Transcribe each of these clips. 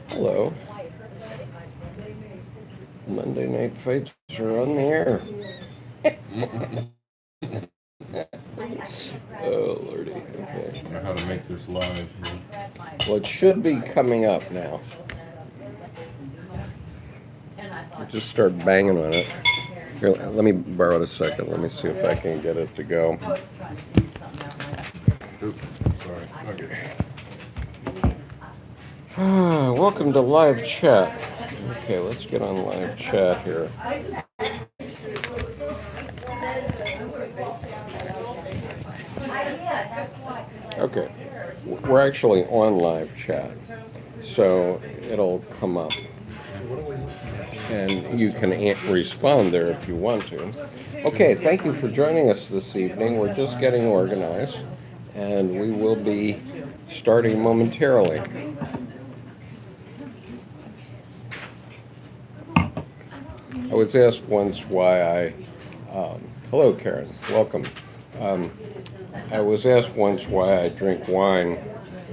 Hello. Monday Night Fights are on the air. Oh, Lordy. Okay. I know how to make this live. Well, it should be coming up now. Just start banging on it. Here, let me borrow it a second. Let me see if I can get it to go. Oops, sorry. Okay. Welcome to live chat. Okay, let's get on live chat here. Okay, we're actually on live chat, so it'll come up. And you can respond there if you want to. Okay, thank you for joining us this evening. We're just getting organized, and we will be starting momentarily. I was asked once why hello Karen, welcome. I was asked once why I drink wine,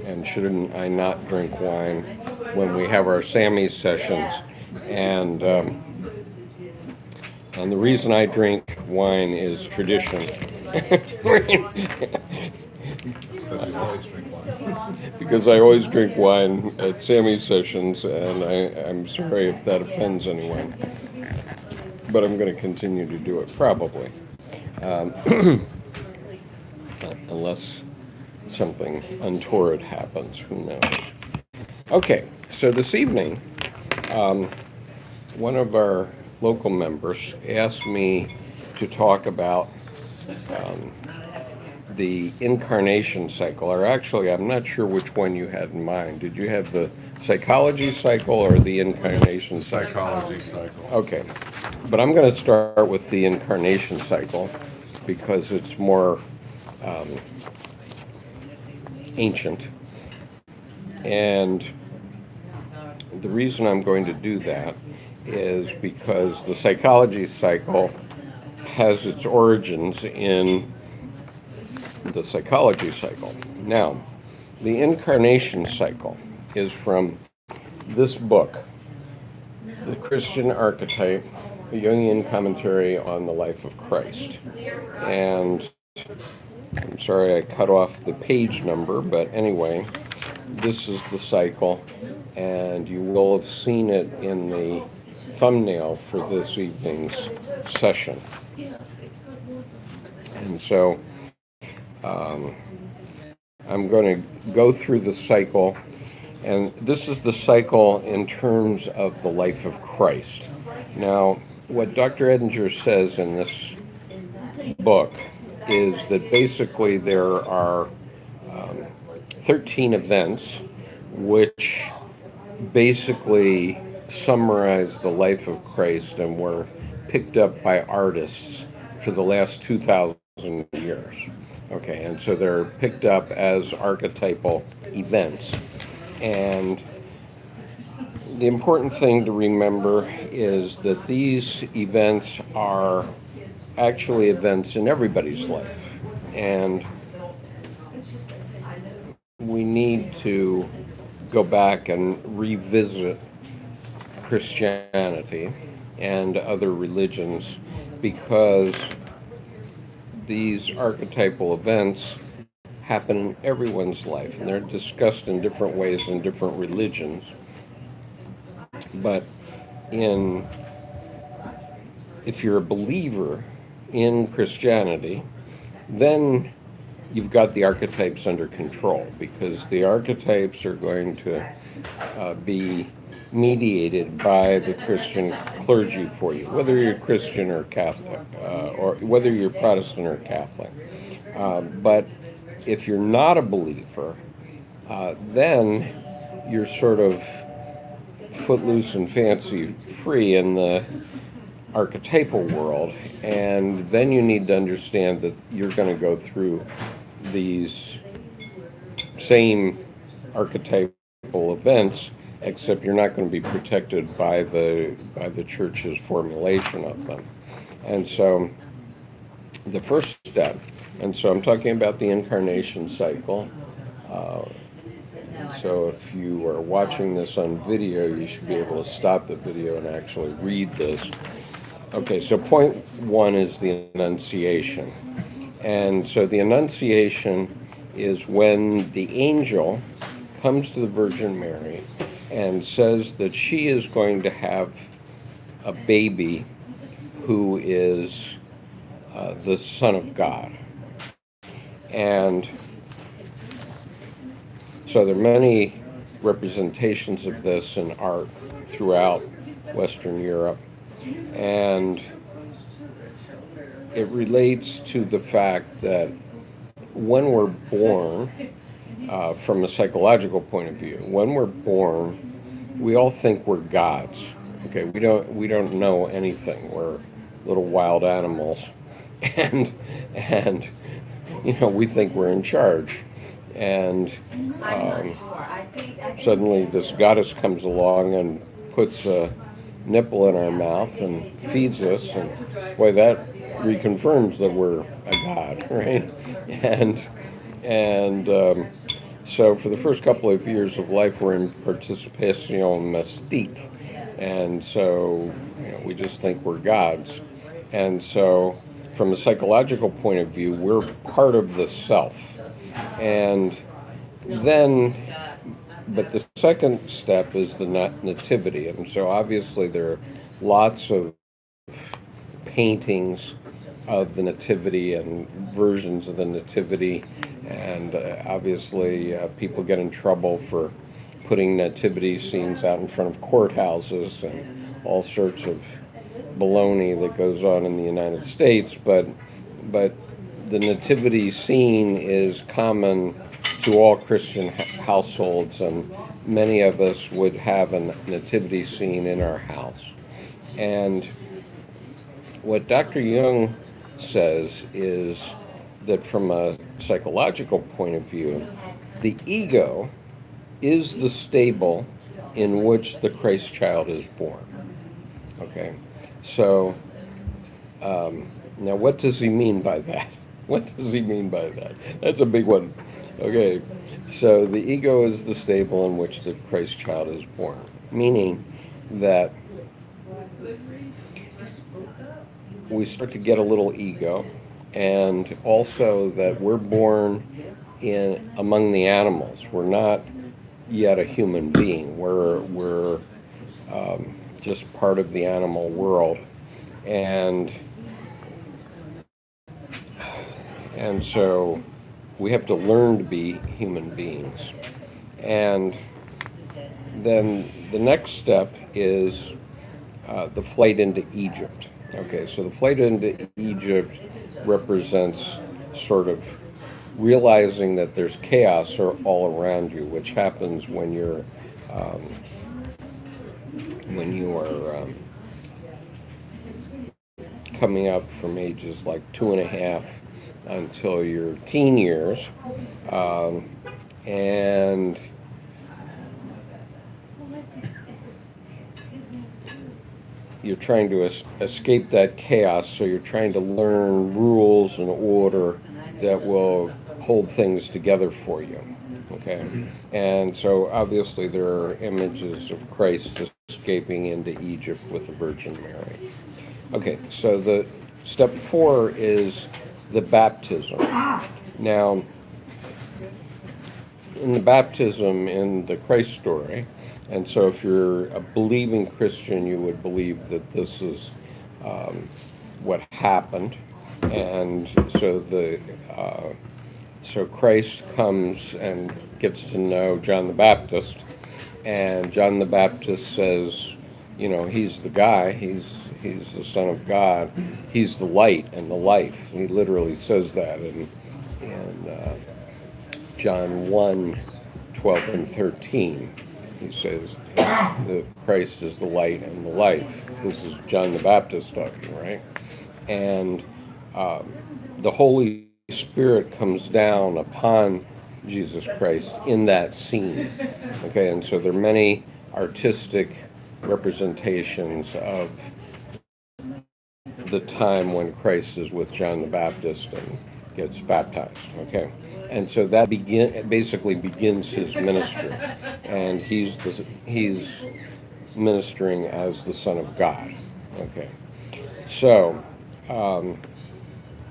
and shouldn't I not drink wine when we have our Sammy sessions. And the reason I drink wine is tradition. Because I always drink wine at Sammy's sessions, and I'm sorry if that offends anyone. But I'm going to continue to do it, probably. Unless something untoward happens, who knows. Okay, so this evening, one of our local members asked me to talk about the incarnation cycle, or actually, I'm not sure which one you had in mind. Did you have the psychology cycle or the incarnation cycle? Psychology cycle. Okay, but I'm going to start with the incarnation cycle because it's more ancient. And the reason I'm going to do that is because the psychology cycle has its origins in the psychology cycle. Now, the incarnation cycle is from this book, The Christian Archetype, a Jungian commentary on the life of Christ. And I'm sorry I cut off the page number, but anyway, this is the cycle, and you will have seen it in the thumbnail for this evening's session. And so I'm going to go through the cycle, and this is the cycle in terms of the life of Christ. Now, what Dr. Edinger says in this book is that basically there are 13 events which basically summarize the life of Christ and were picked up by artists for the last 2,000 years. Okay, and so they're picked up as archetypal events. And the important thing to remember is that these events are actually events in everybody's life. And we need to go back and revisit Christianity and other religions because these archetypal events happen in everyone's life, and they're discussed in different ways in different religions. But if you're a believer in Christianity, then you've got the archetypes under control, because the archetypes are going to be mediated by the Christian clergy for you, whether you're Christian or Catholic, or whether you're Protestant or Catholic. But if you're not a believer, then you're sort of footloose and fancy free in the archetypal world, and then you need to understand that you're going to go through these same archetypal events, except you're not going to be protected by the church's formulation of them. And so the first step, and so I'm talking about the incarnation cycle, So if you are watching this on video, you should be able to stop the video and actually read this. Okay, so point one is the Annunciation. And so the Annunciation is when the angel comes to the Virgin Mary and says that she is going to have a baby who is the Son of God. And so there are many representations of this in art throughout Western Europe. And it relates to the fact that when we're born, from a psychological point of view, when we're born, we all think we're gods. Okay, we don't know anything. We're little wild animals, and we think we're in charge. And suddenly this goddess comes along and puts a nipple in our mouth and feeds us, and boy, that reconfirms that we're a god, right? And so for the first couple of years of life, we're in participation mystique, and so we just think we're gods. And so from a psychological point of view, we're part of the self. And then, but the second step is the nativity. And so obviously there are lots of paintings of the nativity and versions of the nativity. And obviously people get in trouble for putting nativity scenes out in front of courthouses and all sorts of baloney that goes on in the United States. But the nativity scene is common to all Christian households, and many of us would have a nativity scene in our house. And what Dr. Jung says is that from a psychological point of view, the ego is the stable in which the Christ child is born. Okay, so now what does he mean by that? What does he mean by that? That's a big one. Okay, so the ego is the stable in which the Christ child is born, meaning that we start to get a little ego, and also that we're born in among the animals. We're not yet a human being. We're just part of the animal world, and so we have to learn to be human beings. And then the next step is the flight into Egypt. Okay, so the flight into Egypt represents sort of realizing that there's chaos all around you, which happens when you are coming up from ages like 2.5 until your teen years, and you're trying to escape that chaos, so you're trying to learn rules and order that will hold things together for you. Okay, and so obviously there are images of Christ escaping into Egypt with the Virgin Mary. Okay, so the step 4 is the baptism. Now, in the baptism in the Christ story, and so if you're a believing Christian, you would believe that this is what happened. And so so Christ comes and gets to know John the Baptist, and John the Baptist says, he's the guy, he's the Son of God, he's the light and the life. He literally says that in John 1:12 and 13. He says that Christ is the light and the life. This is John the Baptist talking, right? And the Holy Spirit comes down upon Jesus Christ in that scene. Okay, and so there are many artistic representations of the time when Christ is with John the Baptist, gets baptized. Okay, and so that basically begins his ministry, and he's ministering as the Son of God. Okay, so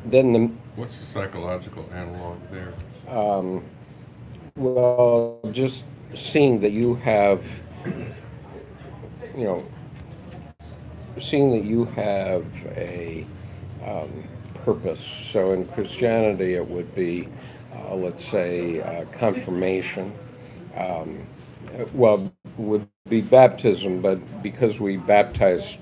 then What's the psychological analog there? well, just seeing that you have, you know, seeing that you have a purpose. So in Christianity, it would be, let's say, confirmation. Well, would be baptism, but because we baptize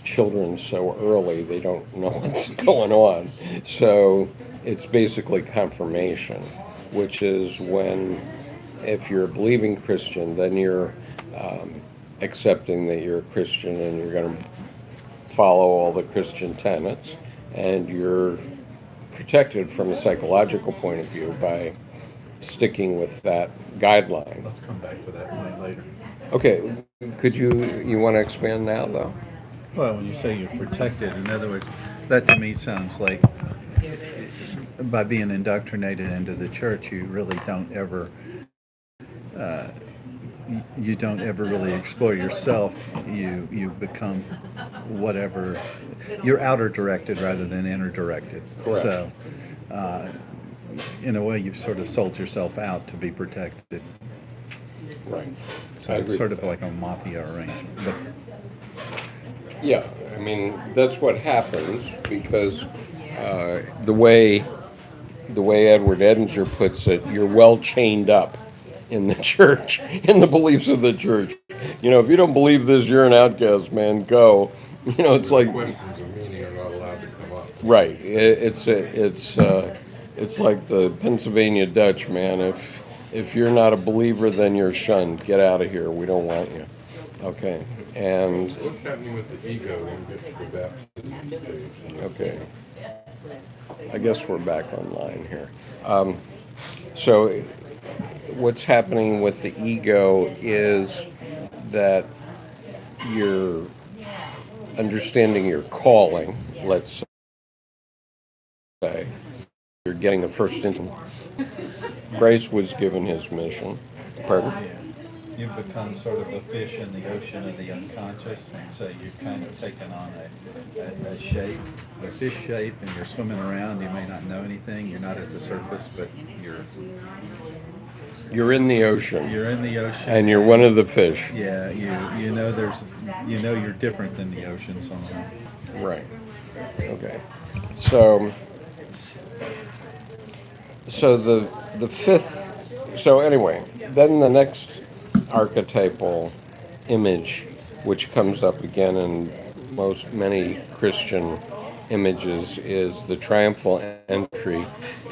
children so early, they don't know what's going on. So it's basically confirmation, which is when, if you're a believing Christian, then you're accepting that you're a Christian and you're going to follow all the Christian tenets, and you're protected from a psychological point of view by sticking with that guideline. Let's come back to that point later. Okay, could you want to expand now though? Well, when you say you're protected, in other words, that to me sounds like by being indoctrinated into the church, you really don't ever, you don't ever really explore yourself. You become whatever, you're outer directed rather than inner directed. Correct. So, in a way, you've sort of sold yourself out to be protected. Right. So I it's agree sort with of like a mafia arrangement. But Yeah, I mean that's what happens because the way Edward Edinger puts it, you're well chained up in the church, in the beliefs of the church. You know, if you don't believe this, you're an outcast, man. Go. You know, it's like Questions of meaning are not allowed to come up. right. It's like the Pennsylvania Dutch, man. If you're not a believer, then you're shunned. Get out of here. We don't want you. Okay. And What's happening with the ego when we get to the baptism stage? okay. I guess we're back online here. So what's happening with the ego is that you're understanding your calling, let's say. You're getting the first instant. Christ was given his mission. Pardon? you've become sort of a fish in the ocean of the unconscious, and so you've kind of taken on a shape, a fish shape, and you're swimming around. You may not know anything. You're not at the surface, but You're in the ocean, you're in the ocean. and you're one of the fish. Yeah, you know you're different than the ocean somehow. Right. Okay. So the fifth. So anyway, then the next archetypal image, which comes up again in many Christian images, is the triumphal entry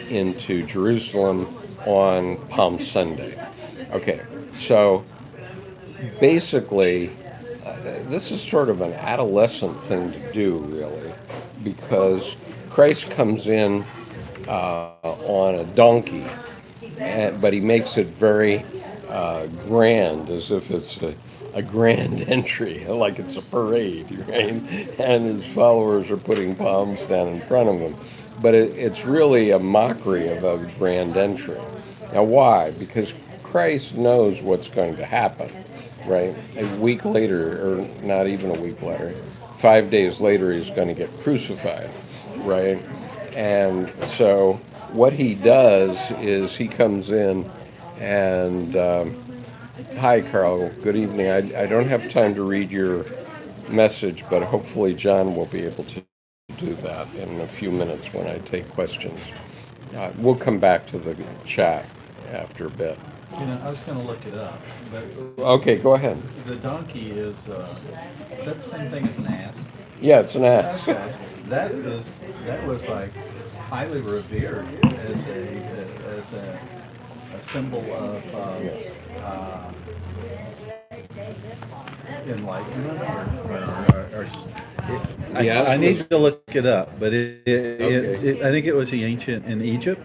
into Jerusalem on Palm Sunday. Okay. So basically, this is sort of an adolescent thing to do, really, because Christ comes in on a donkey, but he makes it very grand, as if it's a grand entry, like it's a parade, right? And his followers are putting palms down in front of him. But it's really a mockery of a grand entry. Now, why? Because Christ knows what's going to happen, right? A week later, or not even a week later, 5 days later, he's going to get crucified, right? And so what he does is he comes in and, hi, Carl, good evening. I don't have time to read your message, but hopefully John will be able to do that in a few minutes when I take questions. We'll come back to the chat after a bit. You know, I was going to look it up, but Okay, go ahead. the donkey is that the same thing as an ass? Yeah, it's an ass. Okay, that was like highly revered as a symbol of enlightenment, I need to look it up, but I think it was the ancient in Egypt,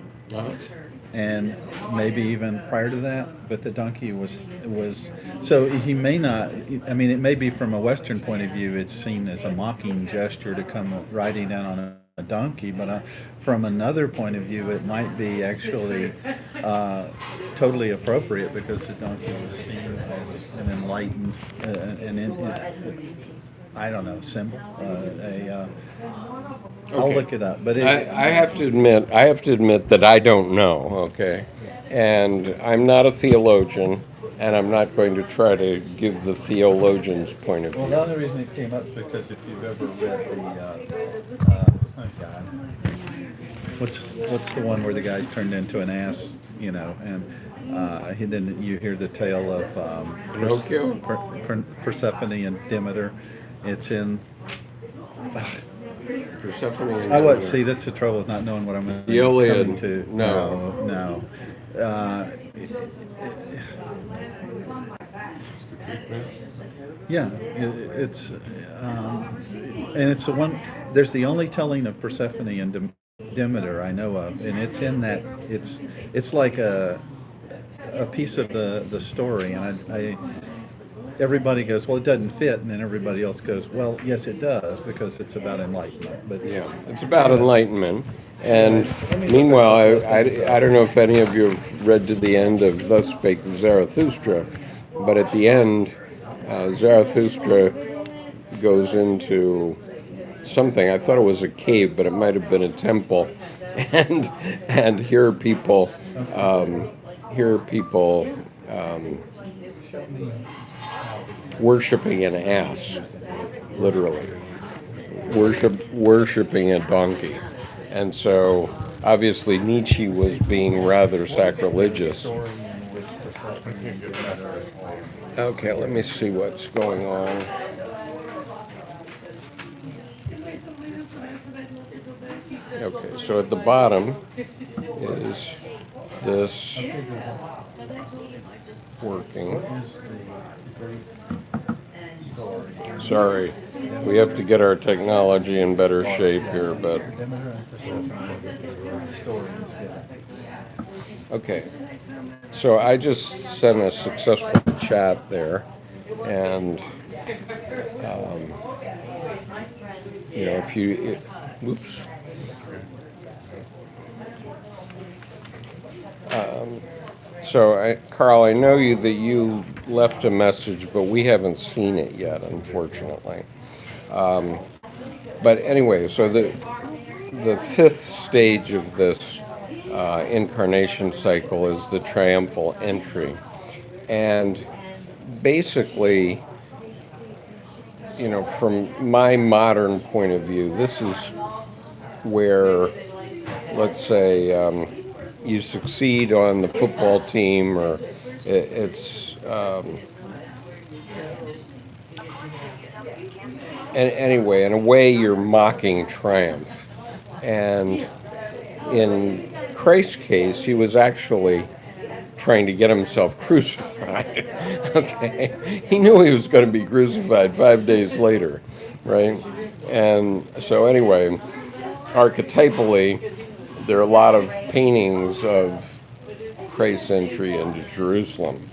and maybe even prior to that. But the donkey was so he may not. I mean, it may be from a Western point of view, it's seen as a mocking gesture to come riding down on a donkey, but from another point of view, it might be actually totally appropriate because the donkey was seen as an enlightened, I don't know, symbol. I'll Okay. look it up, but I have to admit that I don't know, okay? And I'm not a theologian, and I'm not going to try to give the theologian's point of well, view. the only reason it came up is because if you've ever read oh God, what's the one where the guy's turned into an ass, and then you hear the tale of Pinocchio? Persephone and Demeter. It's in. Persephone and I would Demeter. see that's the trouble with not knowing what I'm The Iliad. coming to. No. No. Yeah, it's and it's the one. There's the only telling of Persephone and Demeter I know of, and it's in that. It's like a piece of the story, and I everybody goes, well, it doesn't fit, and then everybody else goes, well, yes, it does because it's about enlightenment. But Yeah, it's about enlightenment. And meanwhile, I don't know if any of you have read to the end of Thus Spake Zarathustra, but at the end, Zarathustra goes into something. I thought it was a cave, but it might have been a temple, and here people worshiping an ass, literally worshiping a donkey. And so obviously Nietzsche was being rather sacrilegious. Okay, let me see what's going on. Okay, so at the bottom is this working. Sorry, we have to get our technology in better shape here, but okay. So I just sent a successful chat there, and if you, whoops. So, Carl, I know that you left a message, but we haven't seen it yet, unfortunately. But anyway, so the fifth stage of this incarnation cycle is the triumphal entry. And basically, from my modern point of view, this is where, let's say, you succeed on the football team, or it's anyway, in a way, you're mocking triumph. And in Christ's case, he was actually trying to get himself crucified. Okay, he knew he was going to be crucified 5 days later, right? And so anyway, archetypally, there are a lot of paintings of Christ's entry into Jerusalem.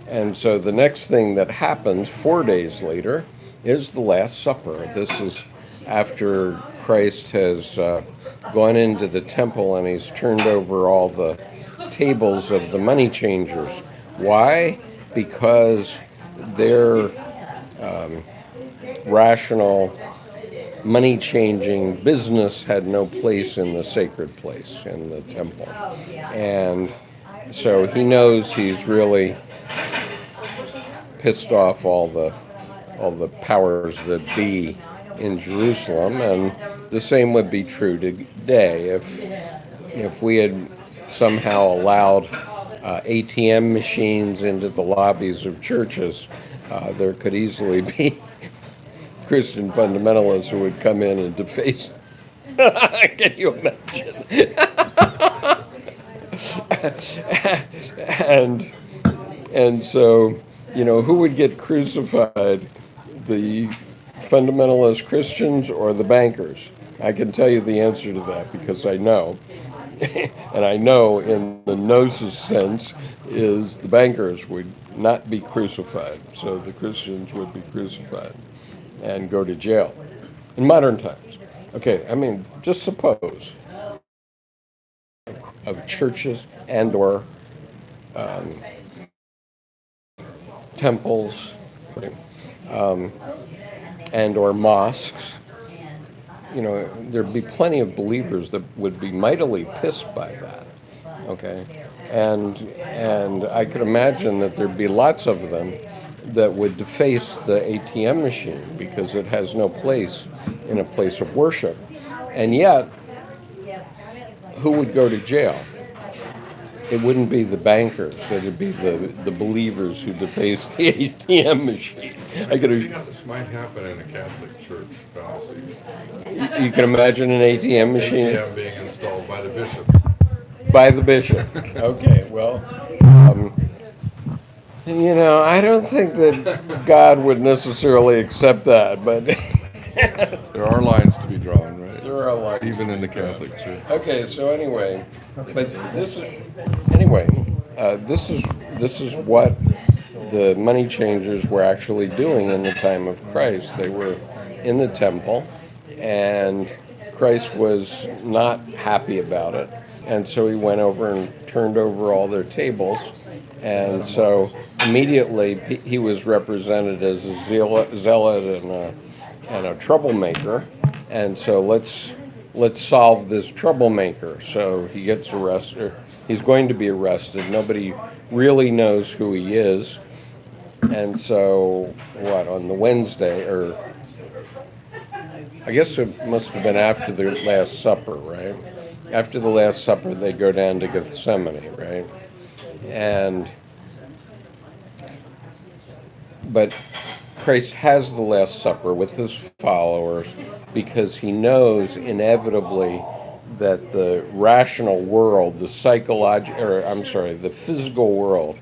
And so the next thing that happens 4 days later is the Last Supper. This is after Christ has gone into the temple and he's turned over all the tables of the money changers. Why? Because their rational money-changing business had no place in the sacred place, in the temple. And so he knows he's really pissed off all the powers that be in Jerusalem, and the same would be true today. If we had somehow allowed ATM machines into the lobbies of churches, there could easily be Christian fundamentalists who would come in and deface. Can you imagine? and so, who would get crucified? The fundamentalist Christians or the bankers? I can tell you the answer to that because I know. And I know in the gnosis sense is the bankers would not be crucified. So the Christians would be crucified and go to jail in modern times. Okay, I mean, just suppose of churches and or temples and or mosques, there'd be plenty of believers that would be mightily pissed by that. Okay, and I could imagine that there'd be lots of them that would deface the ATM machine because it has no place in a place of worship, and yet who would go to jail? It wouldn't be the bankers. It'd be the believers who deface the ATM machine. I could. This might happen in a Catholic church fallacy. You can imagine an ATM machine ATM being installed by the bishop. by the bishop. Okay, well, I don't think that God would necessarily accept that, but There are lines to be drawn, right? there are a lot. Even in the Catholic Church. Okay, so anyway, this is what the money changers were actually doing in the time of Christ. They were in the temple, and Christ was not happy about it, and so he went over and turned over all their tables, and so immediately he was represented as a zealot and a troublemaker, and so let's solve this troublemaker. So he gets arrested. He's going to be arrested. Nobody really knows who he is. And so, on the Wednesday, or I guess it must have been after the Last Supper, right? After the Last Supper, they go down to Gethsemane, right? But Christ has the Last Supper with his followers because he knows inevitably that the rational world, the physical world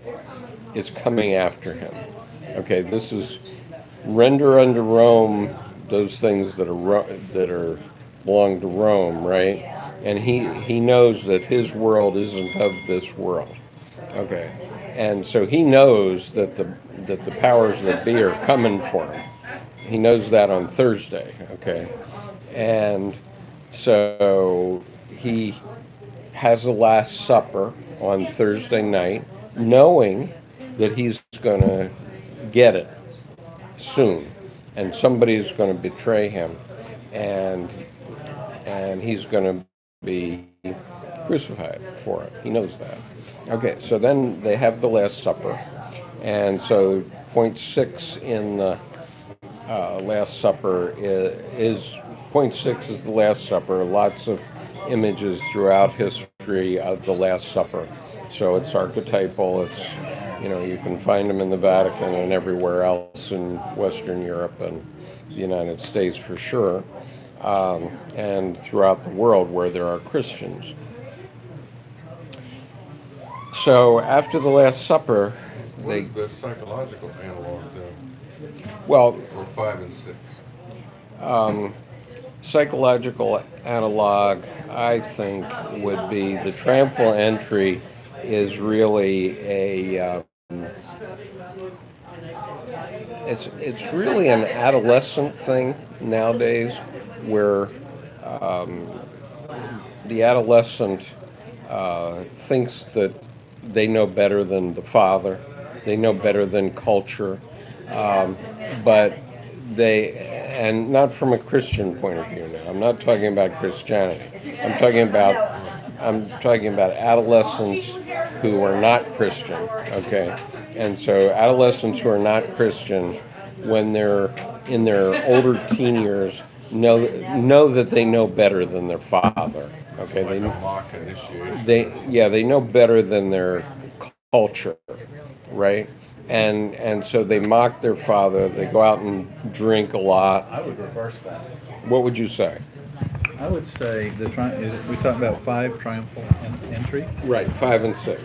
is coming after him. Okay, this is render unto Rome those things that belong to Rome, right? And he knows that his world isn't of this world. Okay, and so he knows that the powers that be are coming for him. He knows that on Thursday. Okay, and so he has the Last Supper on Thursday night, knowing that he's going to get it soon, and somebody's going to betray him, and he's going to be crucified for it. He knows that. Okay, so then they have the Last Supper, and so point 6 in the Last Supper is point 6 is the Last Supper. Lots of images throughout history of the Last Supper. So it's archetypal. It's you can find them in the Vatican and everywhere else in Western Europe and the United States for sure, and throughout the world where there are Christians. So after the Last Supper, What is the psychological analog then? well, For 5 and 6. psychological analog, I think, would be the triumphal entry is really it's really an adolescent thing nowadays, where the adolescent thinks that they know better than the father, they know better than culture, but and not from a Christian point of view now. I'm not talking about Christianity. I'm talking about adolescents who are not Christian. Okay, and so adolescents who are not Christian, when they're in their older teen years, know that they know better than their father. Okay, Like a mock initiation. they know better than their culture, right? And so they mock their father. They go out and drink a lot. I would reverse that. What would you say? I would say we talk about 5 triumphal entry. Right, 5 and 6.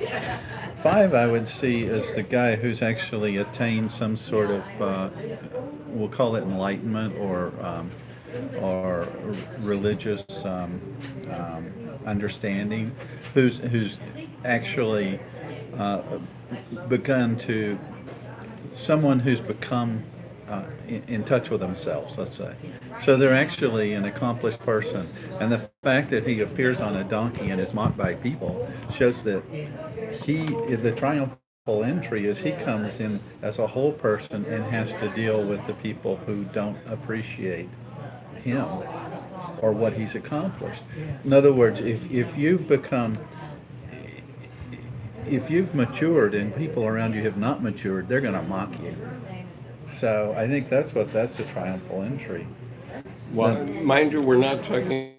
5 I would see as the guy who's actually attained some sort of we'll call it enlightenment or religious understanding, who's actually begun to someone who's become in touch with themselves, let's say. So they're actually an accomplished person. And the fact that he appears on a donkey and is mocked by people shows that the triumphal entry is he comes in as a whole person and has to deal with the people who don't appreciate him or what he's accomplished. In other words, if you've matured and people around you have not matured, they're going to mock you. So I think that's a triumphal entry. Well, mind you, we're not talking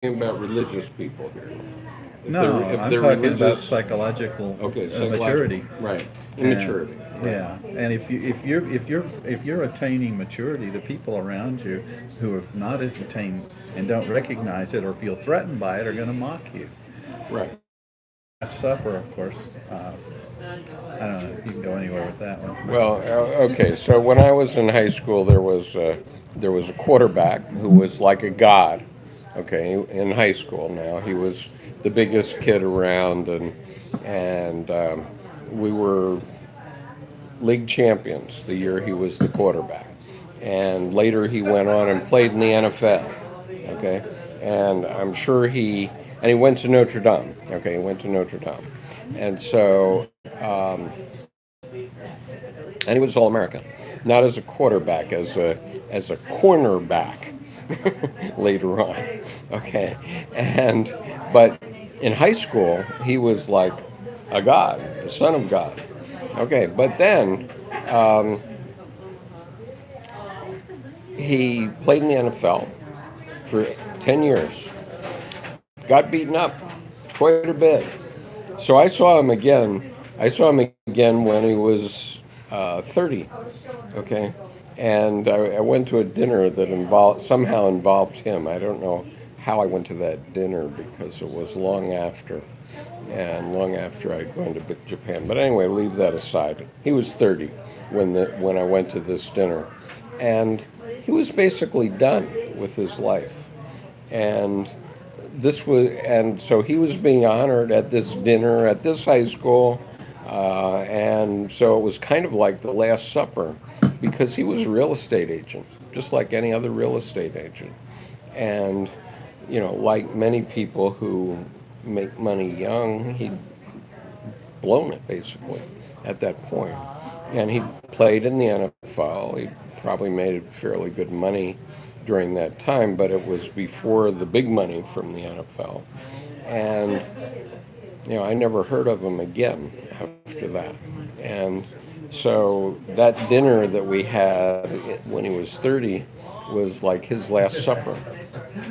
about religious people here. No, if I'm they're talking about religious- psychological psychological- maturity. Right, immaturity. Yeah, and if you're attaining maturity, the people around you who have not attained and don't recognize it or feel threatened by it are going to mock you. Right. Last Supper, of course. I don't know. You can go anywhere with that one. Well, okay. So when I was in high school, there was a quarterback who was like a god. Okay, in high school. Now he was the biggest kid around, and we were league champions the year he was the quarterback. And later he went on and played in the NFL. Okay, and I'm sure he went to Notre Dame. Okay, he went to Notre Dame, and so. And he was All-American, not as a quarterback, as a cornerback later on. Okay, but in high school he was like a god, a son of God. Okay, but then he played in the NFL for 10 years. Got beaten up quite a bit. So I saw him again. When he was 30. Okay, and I went to a dinner that somehow involved him. I don't know how I went to that dinner because it was long after I'd gone to Japan. But anyway, leave that aside. He was 30 when I went to this dinner, and he was basically done with his life, and so he was being honored at this dinner at this high school, and so it was kind of like the Last Supper, because he was a real estate agent, just like any other real estate agent, and like many people who make money young, he'd blown it basically at that point, and he played in the NFL. He probably made fairly good money during that time, but it was before the big money from the NFL. And, I never heard of him again after that. And so that dinner that we had when he was 30 was like his Last Supper.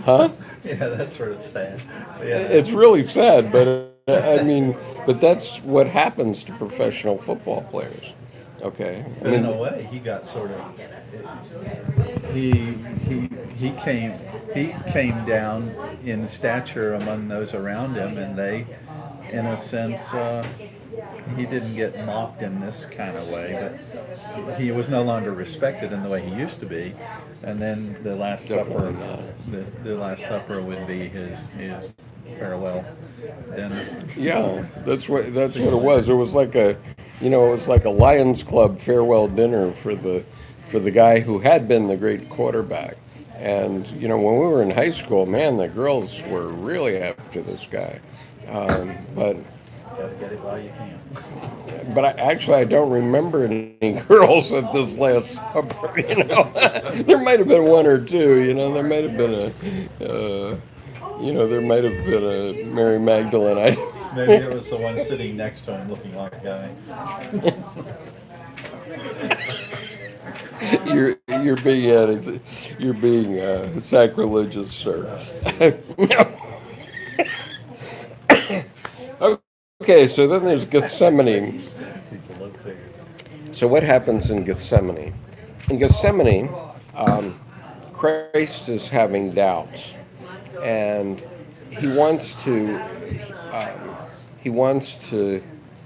Huh? Yeah, that's sort of sad. Yeah. It's really sad, but but that's what happens to professional football players. Okay. But in a way, he got sort of he came down in stature among those around him, and they, in a sense, he didn't get mocked in this kind of way, but he was no longer respected in the way he used to be. And then the Last Supper, the Last Supper would be his farewell dinner. Yeah, that's what it was. It was like a Lions Club farewell dinner for the guy who had been the great quarterback. And when we were in high school, man, the girls were really after this guy. But Gotta get it while you can. But I don't remember any girls at this Last Supper. There might have been one or two. There might have been a Mary Magdalene. Maybe it was the one sitting next to him looking like a guy. You're being sacrilegious, sir. Okay, so then there's Gethsemane. So what happens in Gethsemane? In Gethsemane, Christ is having doubts, and he wants to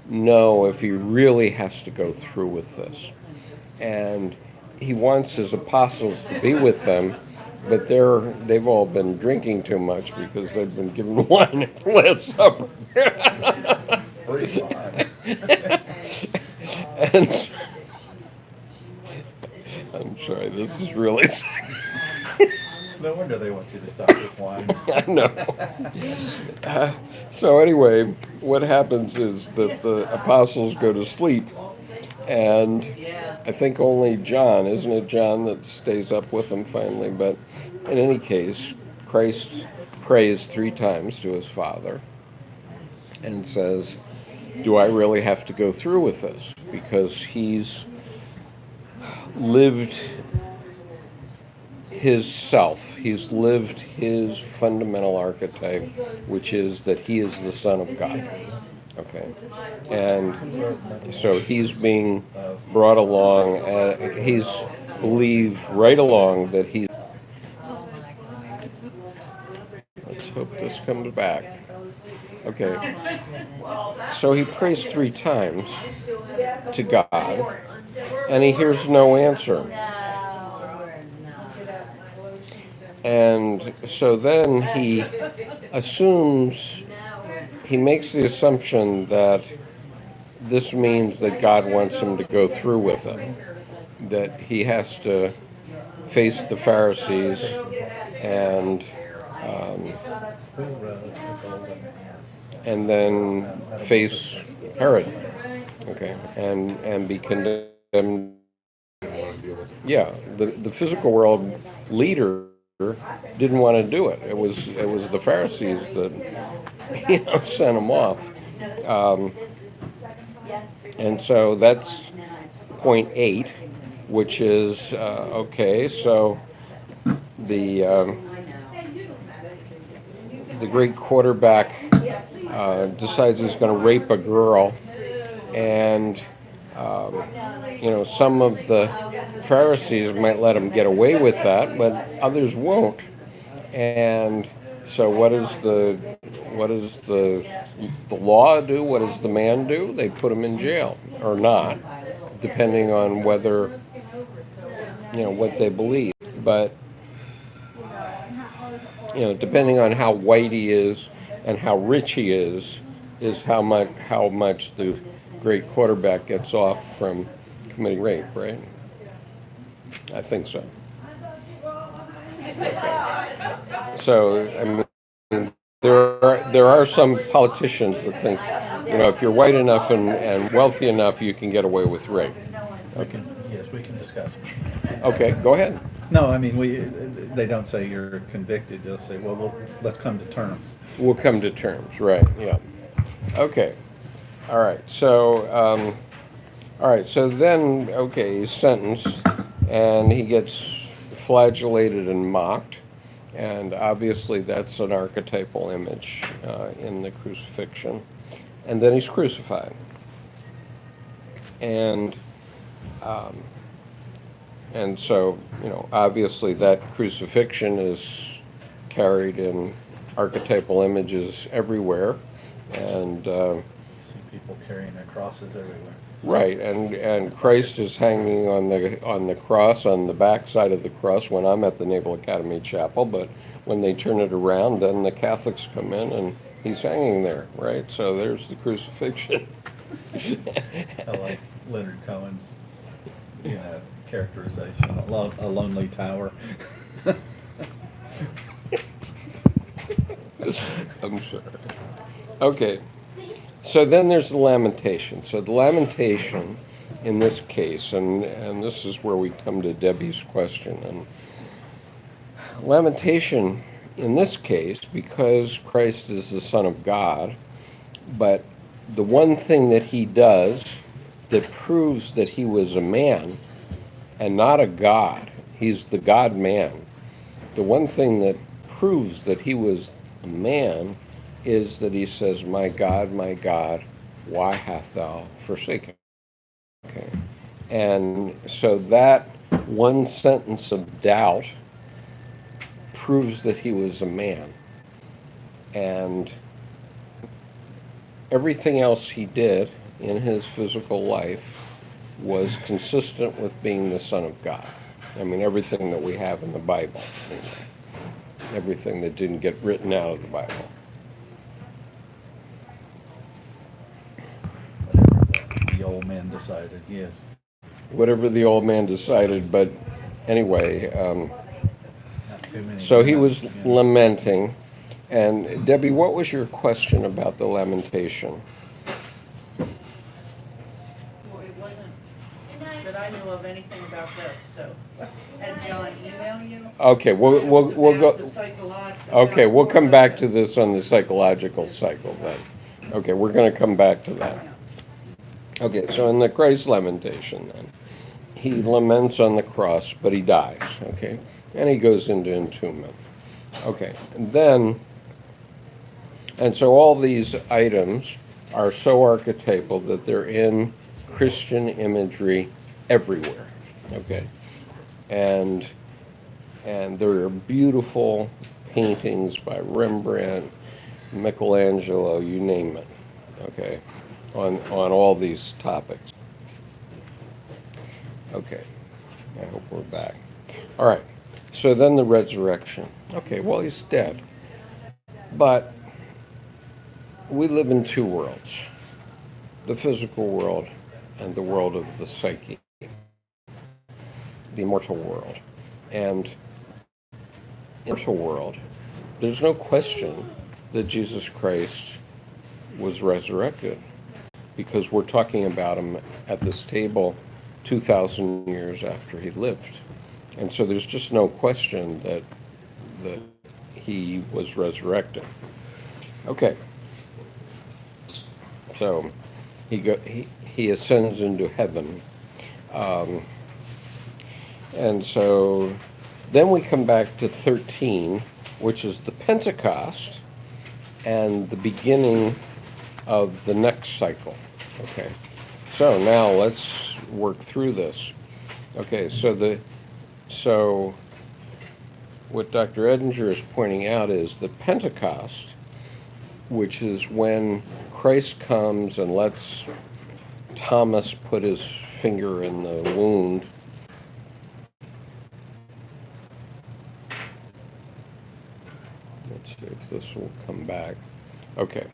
know if he really has to go through with this, and he wants his apostles to be with them, but they've all been drinking too much because they've been given wine at the Last Supper. I'm sorry, this is really. No wonder they want you to stop this wine. I know. So anyway, what happens is that the apostles go to sleep, and I think only John, isn't it John, that stays up with them finally? But in any case, Christ prays 3 times to his Father and says, do I really have to go through with this? Because he's lived his self. He's lived his fundamental archetype, which is that he is the Son of God. Okay. And so he's being brought along, he's believed right along that he's. Let's hope this comes back. Okay. So he prays 3 times to God, and he hears no answer. And so then he makes the assumption that this means that God wants him to go through with it, that he has to face the Pharisees and then face Herod, okay, and be condemned. Yeah, the physical world leader didn't want to do it. It was the Pharisees that sent him off, and so that's point 8, which is okay. So the great quarterback decides he's going to rape a girl, and some of the Pharisees might let him get away with that, but others won't. And so, what does the law do? What does the man do? They put him in jail or not, depending on whether what they believe. But depending on how white he is and how rich he is how much the great quarterback gets off from committing rape, right? I think so. Okay. So I mean, there are some politicians that think, if you're white enough and wealthy enough, you can get away with rape. Okay. Yes, we can discuss it. Okay, go ahead. No, I mean, they don't say you're convicted. They'll say, well, let's come to terms. We'll come to terms, right? Yeah. Okay. All right. So, then, he's sentenced, and he gets flagellated and mocked, and obviously that's an archetypal image in the crucifixion, and then he's crucified, and so obviously that crucifixion is carried in archetypal images everywhere, and See people carrying their crosses everywhere. right, and Christ is hanging on the cross, on the back side of the cross when I'm at the Naval Academy Chapel, but when they turn it around, then the Catholics come in and he's hanging there, right? So there's the crucifixion. I like Leonard Cohen's characterization, a lonely tower. I'm sorry. Okay. So then there's the lamentation. So the lamentation in this case, and this is where we come to Debbie's question, and lamentation in this case, because Christ is the Son of God, but the one thing that he does that proves that he was a man and not a god, he's the God-man. The one thing that proves that he was a man is that he says, my God, why hast thou forsaken me? Okay. And so that one sentence of doubt proves that he was a man. And everything else he did in his physical life was consistent with being the Son of God. I mean, everything that we have in the Bible, everything that didn't get written out of the Bible. The old man decided, yes. whatever the old man decided. But anyway, Not too many so he was guys, lamenting. And Debbie, what was your question about the lamentation? Well, it wasn't that I knew of anything about this, so. Had John email you? Okay, we'll About the go. psychological- Okay, we'll come back to this on the psychological cycle then. Okay, we're going to come back to that. Okay, so in the Christ lamentation then, he laments on the cross, but he dies, okay? And he goes into entombment. Okay, and so all these items are so archetypal that they're in Christian imagery everywhere, okay? And there are beautiful paintings by Rembrandt, Michelangelo, you name it, okay, on all these topics. Okay, I hope we're back. All right, so then the resurrection. Okay, well, he's dead. But we live in two worlds, the physical world and the world of the psyche, the immortal world. And in the immortal world, there's no question that Jesus Christ was resurrected, because we're talking about him at this table 2,000 years after he lived. And so there's just no question that he was resurrected. Okay. So he ascends into heaven. And so then we come back to 13, which is the Pentecost and the beginning of the next cycle. Okay. So now let's work through this. Okay, so what Dr. Edinger is pointing out is the Pentecost, which is when Christ comes and lets Thomas put his finger in the wound. Let's see if this will come back. Okay.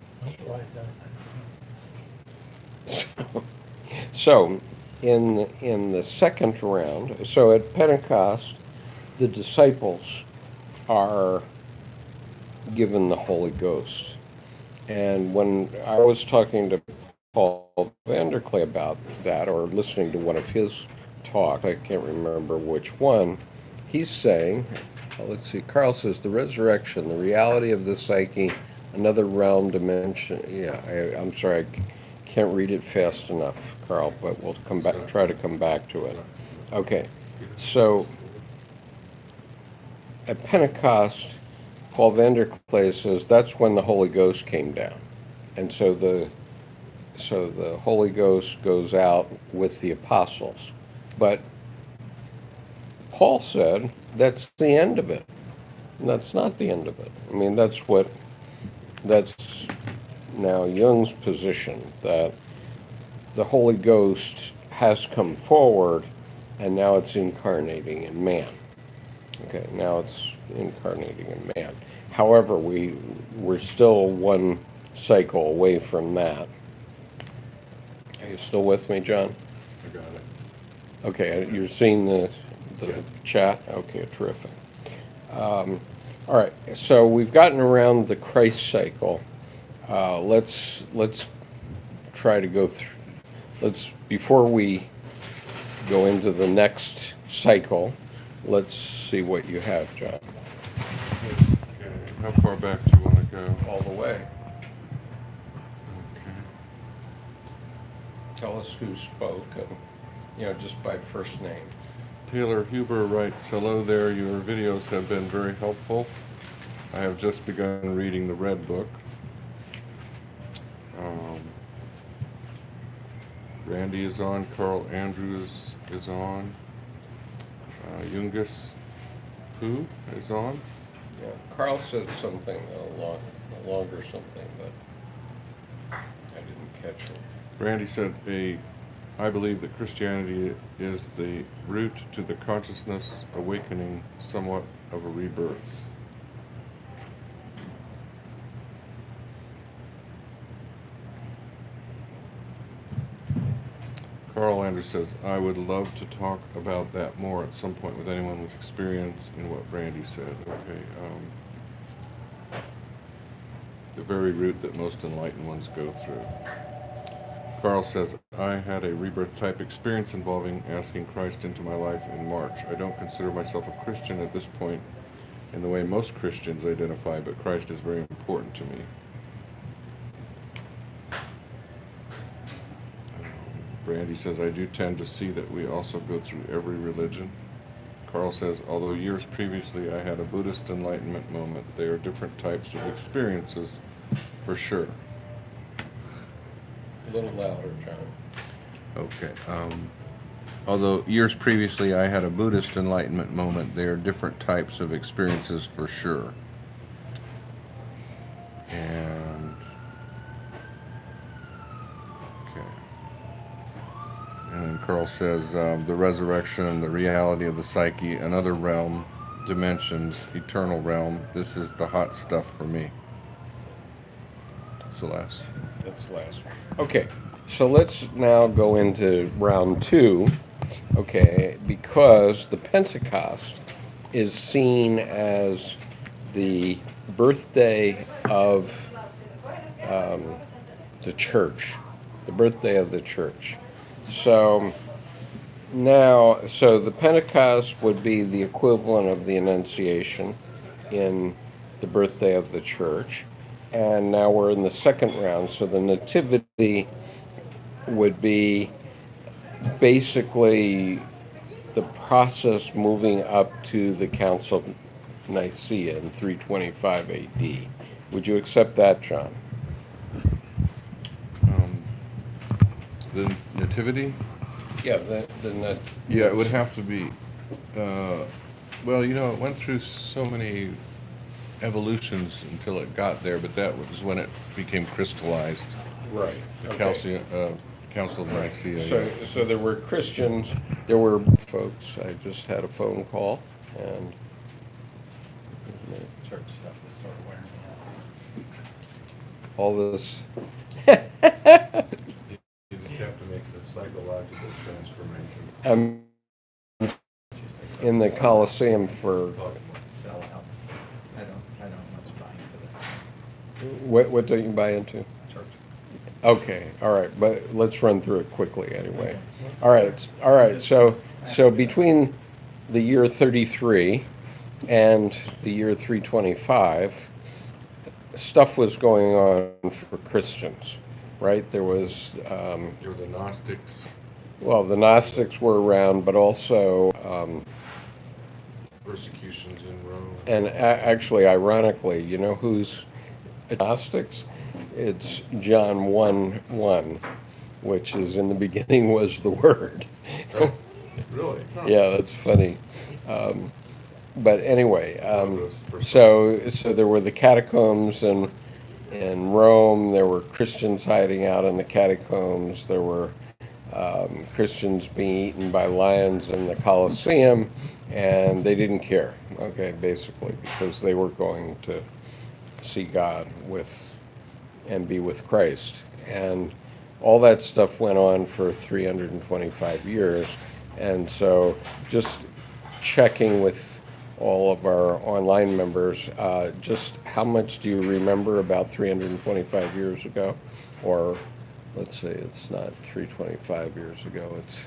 So in the second round, so at Pentecost, the disciples are given the Holy Ghost. And when I was talking to Paul Vanderklay about that, or listening to one of his talks, I can't remember which one, he's saying, let's see, Carl says, the resurrection, the reality of the psyche, another realm dimension. Yeah, I'm sorry, I can't read it fast enough, Carl, but we'll come back, try to come back to it. Okay, so at Pentecost, Paul Vanderklay says that's when the Holy Ghost came down. And so the Holy Ghost goes out with the apostles. But Paul said that's the end of it. And that's not the end of it. I mean, that's now Jung's position, that the Holy Ghost has come forward and now it's incarnating in man. Okay, now it's incarnating in man. However, we're still one cycle away from that. Are you still with me, John? I got it. Okay, you're seeing the Yeah. chat? Okay, terrific. All right, so we've gotten around the Christ cycle. Let's try to go through. Before we go into the next cycle, let's see what you have, John. Okay, how far back do you want to go? All the way. Okay. Tell us who spoke, and just by first name. Taylor Huber writes, hello there, your videos have been very helpful. I have just begun reading the Red Book. Randy is on, Carl Andrews is on, Jungus Poo is on. Yeah, Carl said something a longer something, but I didn't catch it. Randy said, I believe that Christianity is the route to the consciousness awakening, somewhat of a rebirth. Carl Anders says, I would love to talk about that more at some point with anyone with experience in what Brandy said. Okay. The very route that most enlightened ones go through. Carl says, I had a rebirth type experience involving asking Christ into my life in March. I don't consider myself a Christian at this point in the way most Christians identify, but Christ is very important to me. Brandy says, I do tend to see that we also go through every religion. Carl says, although years previously I had a Buddhist enlightenment moment, they are different types of experiences for sure. A little louder, John. Okay. Although years previously I had a Buddhist enlightenment moment, they are different types of experiences for sure. And okay. And then Carl says the resurrection, the reality of the psyche, another realm, dimensions, eternal realm. This is the hot stuff for me. Celeste. That's the last one. Okay, so let's now go into round two, okay, because the Pentecost is seen as the birthday of the church, the birthday of the church. So so the Pentecost would be the equivalent of the Annunciation in the birthday of the church. And now we're in the second round, so the Nativity would be basically the process moving up to the Council of Nicaea in 325 AD. Would you accept that, John? The Nativity? Yeah, Yeah, it would have to be. Well, it went through so many evolutions until it got there, but that was when it became crystallized. right. The Okay. Council of Nicaea. So there were Christians, there were folks. I just had a phone call, and Church stuff is sort of wearing me all this. You just have to make the psychological transformation. I'm in the Colosseum for out. Sell out. I don't much buy into that. what don't you buy into? Church. Okay, all right, but let's run through it quickly anyway. All right. So between the year 33 and the year 325, stuff was going on for Christians, right? There was, You're the Gnostics. well, the Gnostics were around, but also, Persecutions in Rome. and actually, ironically, you know who's Gnostics? It's John 1:1, which is in the beginning was the Word. Really? Huh. Yeah, that's funny. But anyway, so there were the catacombs in Rome. There were Christians hiding out in the catacombs. There were Christians being eaten by lions in the Colosseum, and they didn't care. Okay, basically because they were going to see God and be with Christ, and all that stuff went on for 325 years. And so just checking with all of our online members, just how much do you remember about 325 years ago? Or let's say it's not 325 years ago, it's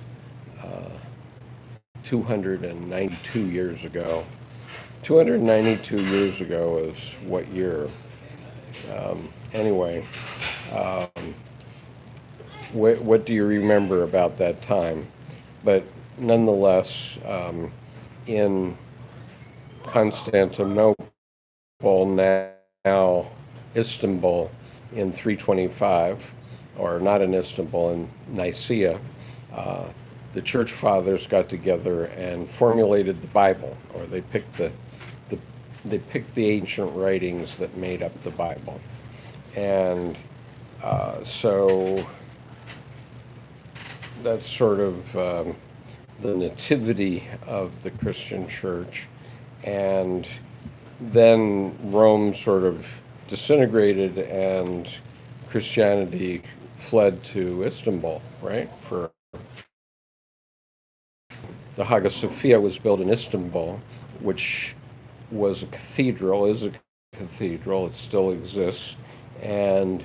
292 years ago. 292 years ago is what year? Anyway, what do you remember about that time? But nonetheless, in Constantinople, now Istanbul, in 325, or not in Istanbul, in Nicaea, the church fathers got together and formulated the Bible, or they picked the ancient writings that made up the Bible. And so that's sort of the nativity of the Christian church. And then Rome sort of disintegrated and Christianity fled to Istanbul, right, for the Hagia Sophia was built in Istanbul, which was a cathedral, is a cathedral, it still exists. And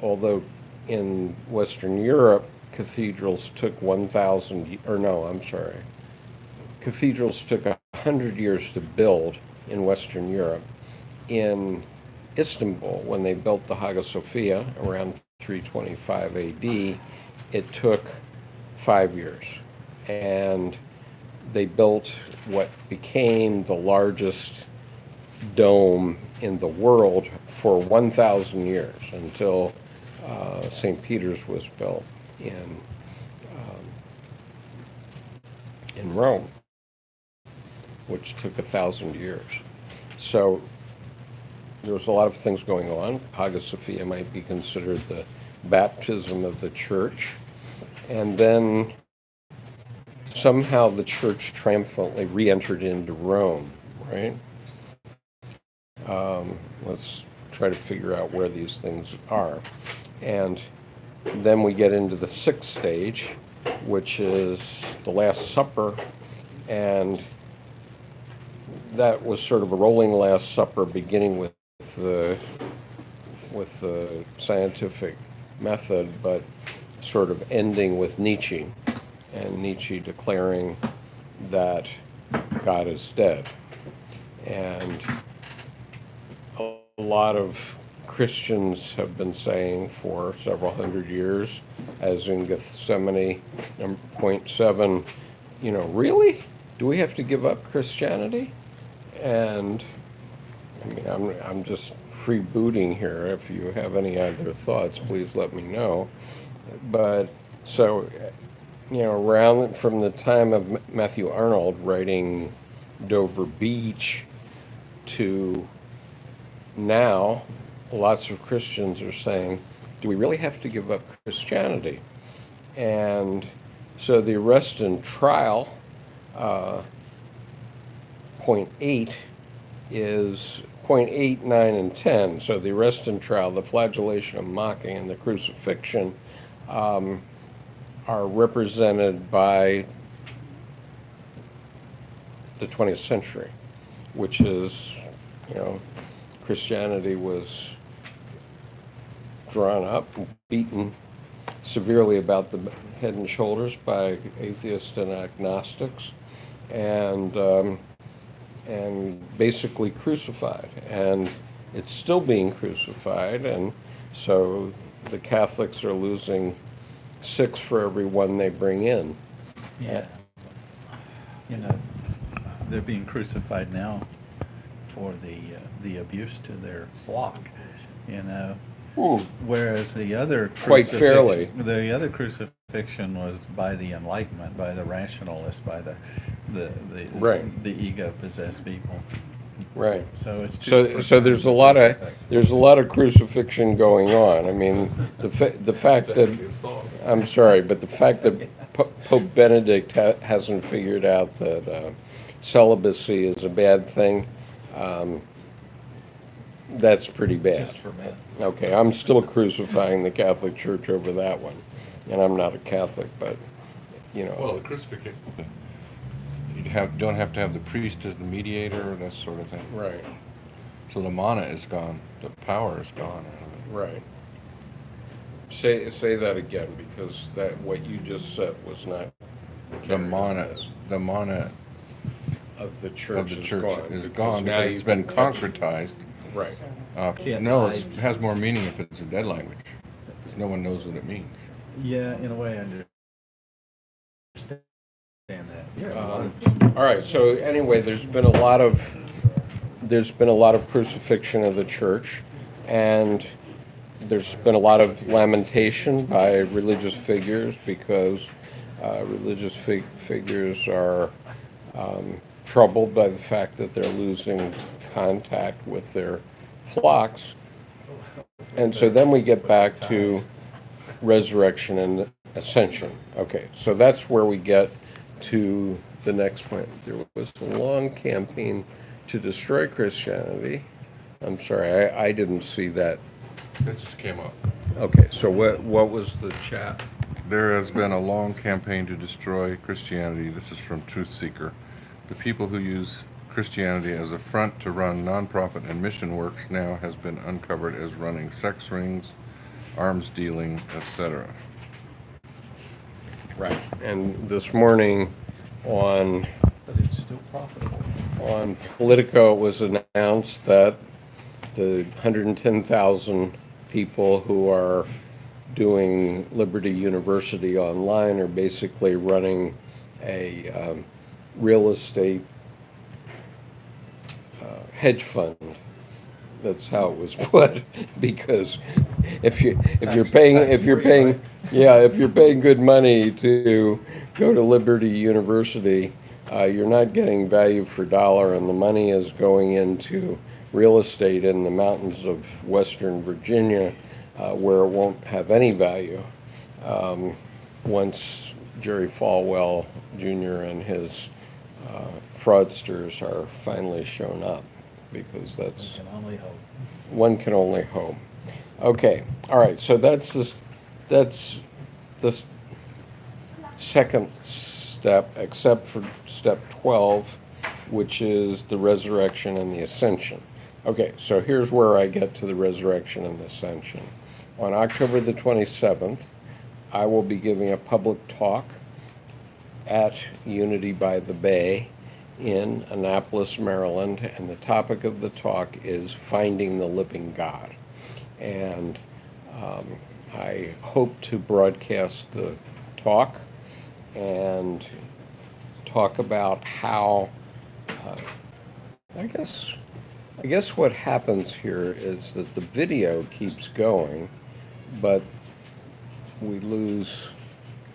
although in Western Europe, cathedrals took 1,000, or no, I'm sorry, cathedrals took 100 years to build in Western Europe. In Istanbul, when they built the Hagia Sophia around 325 AD, it took 5 years. And they built what became the largest dome in the world for 1,000 years until St. Peter's was built in Rome, which took 1,000 years. So there was a lot of things going on. Hagia Sophia might be considered the baptism of the church. And then somehow the church triumphantly re-entered into Rome, right? Let's try to figure out where these things are. And then we get into the sixth stage, which is the Last Supper, and that was sort of a rolling Last Supper, beginning with the scientific method, but sort of ending with Nietzsche, and Nietzsche declaring that God is dead. And a lot of Christians have been saying for several hundred years, as in Gethsemane, point 7, really? Do we have to give up Christianity? And I mean, I'm just freebooting here. If you have any other thoughts, please let me know. But so, around from the time of Matthew Arnold writing Dover Beach to now, lots of Christians are saying, do we really have to give up Christianity? And so the arrest and trial, point 8, is point 8, 9, and 10. So the arrest and trial, the flagellation and mocking, and the crucifixion are represented by the 20th century, which is, Christianity was drawn up, beaten severely about the head and shoulders by atheists and agnostics, and basically crucified. And it's still being crucified, and so the Catholics are losing 6 for every one they bring in. Yeah. They're being crucified now for the abuse to their flock, Whereas the other Quite fairly. the other crucifixion was by the Enlightenment, by the rationalists, by the Right. the ego-possessed people. Right. So it's So there's a lot of crucifixion going on. I mean, the fact that I'm sorry, but the fact that Pope Benedict hasn't figured out that celibacy is a bad thing, that's pretty bad. Just for men. Okay, I'm still crucifying the Catholic Church over that one, and I'm not a Catholic, but Well, the crucifixion, you don't have to have the priest as the mediator, that sort of thing. right, So the mana is gone, the power is gone out of it. right. Say that again, because that what you just said was not The mana of the church, of the church is because gone now because you it's been can concretized. right. Can't No, hide. it has more meaning if it's a dead language, because no one knows what it means. Yeah, in a way, I understand that. All right. So anyway, there's been a lot of crucifixion of the church, and there's been a lot of lamentation by religious figures because religious figures are troubled by the fact that they're losing contact with their flocks, and so then we get back to resurrection and ascension. Okay, so that's where we get to the next point. There was a long campaign to destroy Christianity. I'm sorry, I didn't see that. That just came up. Okay, so what was the chat? There has been a long campaign to destroy Christianity. This is from Truth Seeker. The people who use Christianity as a front to run nonprofit and mission works now has been uncovered as running sex rings, arms dealing, etc. Right. And this morning on But it's still profitable. Politico, it was announced that the 110,000 people who are doing Liberty University online are basically running a real estate hedge fund. That's how it was put. Because if you're paying good money to go to Liberty University, you're not getting value for dollar, and the money is going into real estate in the mountains of Western Virginia, where it won't have any value once Jerry Falwell Jr. and his fraudsters are finally shown up, because that's Can only hope. one can only hope. Okay, all right. So that's the second step, except for step 12, which is the resurrection and the ascension. Okay, so here's where I get to the resurrection and the ascension. On October the 27th, I will be giving a public talk at Unity by the Bay in Annapolis, Maryland, and the topic of the talk is Finding the Living God. And I hope to broadcast the talk and talk about how, I guess what happens here is that the video keeps going, but we lose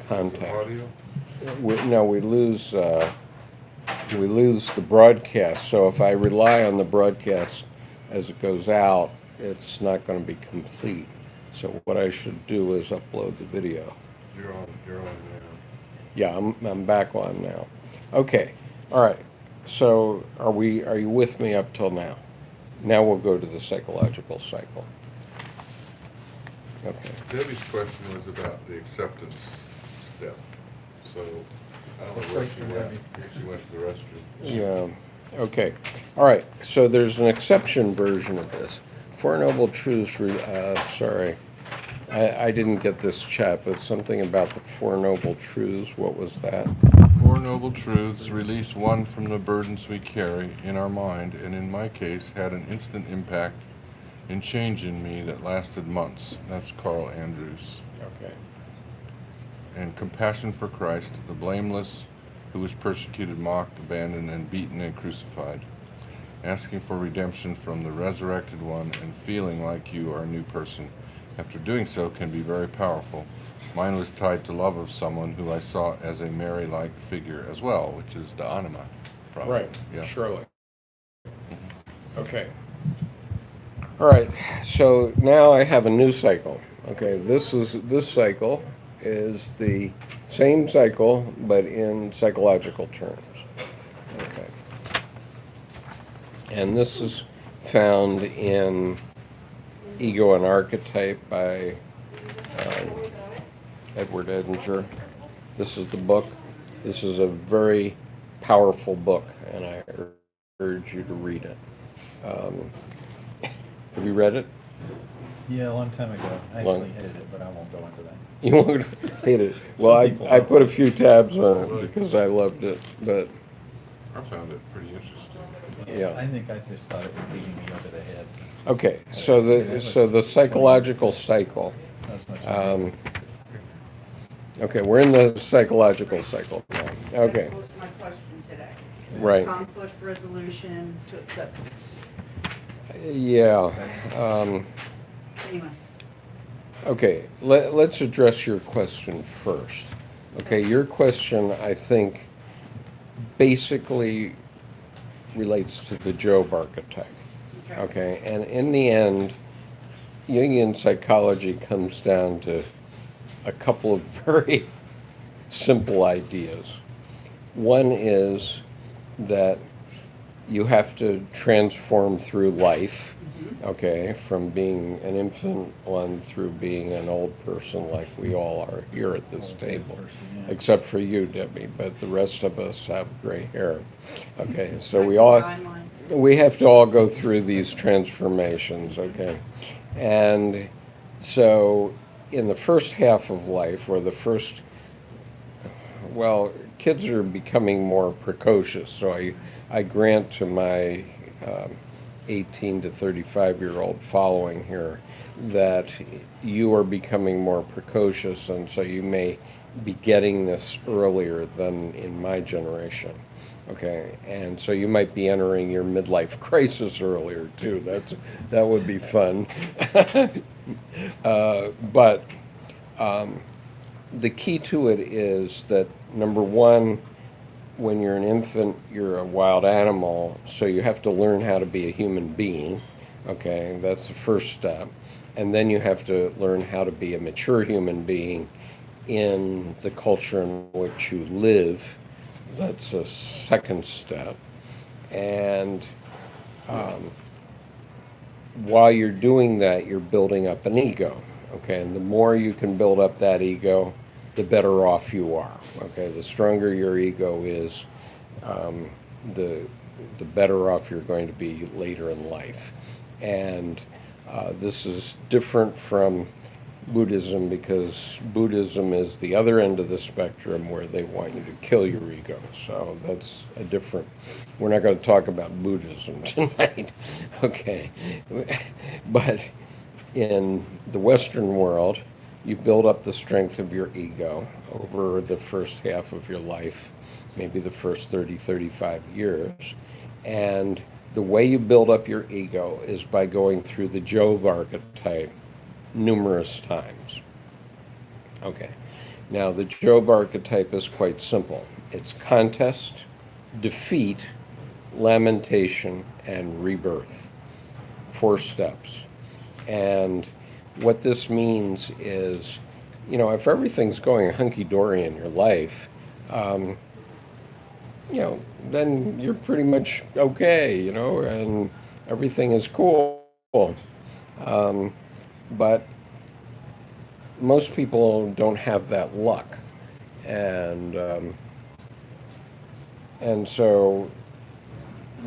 contact. Audio? We lose the broadcast. So if I rely on the broadcast as it goes out, it's not going to be complete. So what I should do is upload the video. You're on now. Yeah, I'm back on now. Okay, all right. So are you with me up till now? Now we'll go to the psychological cycle. Okay. Debbie's question was about the acceptance step. So I don't know where she went. She went to the restroom. Yeah, okay. All right, so there's an exception version of this. Four Noble Truths, sorry. I didn't get this chat, but something about the Four Noble Truths. What was that? Four Noble Truths release one from the burdens we carry in our mind, and in my case had an instant impact and change in me that lasted months. That's Carl Andrews. Okay. And compassion for Christ, the blameless, who was persecuted, mocked, abandoned, and beaten and crucified. Asking for redemption from the resurrected one and feeling like you are a new person. After doing so can be very powerful. Mine was tied to love of someone who I saw as a Mary-like figure as well, which is the anima. Probably. Right, Yeah. surely. Okay. All right, so now I have a new cycle. Okay, this cycle is the same cycle, but in psychological terms. Okay. And this is found in Ego and Archetype by Edward Edinger. This is the book. This is a very powerful book, and I urge you to read it. Have you read it? Yeah, a long time ago. I actually hated it, but I won't go into that. You won't hate it. Well, Some people I don't. put a few tabs on it because I loved it, but I found it pretty interesting. Yeah. I think I just thought it was beating me over the head. okay. So the psychological cycle. That's much Okay, we're in the psychological cycle now. Okay, That was my question today. Right. Conflict resolution to acceptance. yeah. Anyway, Okay, let's address your question first. Okay, your question, I think, basically relates to the Job archetype. Okay, and in the end, Jungian psychology comes down to a couple of very simple ideas. One is that you have to transform through life, okay, from being an infant one through being an old person like we all are here at this table. Except for you, Debbie, but the rest of us have gray hair. Okay, so we have to all go through these transformations, okay? And so in the first half of life, or the first, well, kids are becoming more precocious, so I grant to my 18 to 35-year-old following here that you are becoming more precocious, and so you may be getting this earlier than in my generation. Okay, and so you might be entering your midlife crisis earlier too. That would be fun. But the key to it is that, number one, when you're an infant, you're a wild animal, so you have to learn how to be a human being. Okay, that's the first step. And then you have to learn how to be a mature human being in the culture in which you live. That's a second step. And while you're doing that, you're building up an ego. Okay, and the more you can build up that ego, the better off you are. Okay, the stronger your ego is, the better off you're going to be later in life. And this is different from Buddhism, because Buddhism is the other end of the spectrum where they want you to kill your ego. So that's a different, we're not going to talk about Buddhism tonight. Okay, but in the Western world, you build up the strength of your ego over the first half of your life, maybe the first 30, 35 years. And the way you build up your ego is by going through the Job archetype numerous times. Okay, now the Job archetype is quite simple. It's contest, defeat, lamentation, and rebirth. 4 steps. And what this means is, you know, if everything's going hunky-dory in your life, you know, then you're pretty much okay, you know, and everything is cool. But most people don't have that luck. And so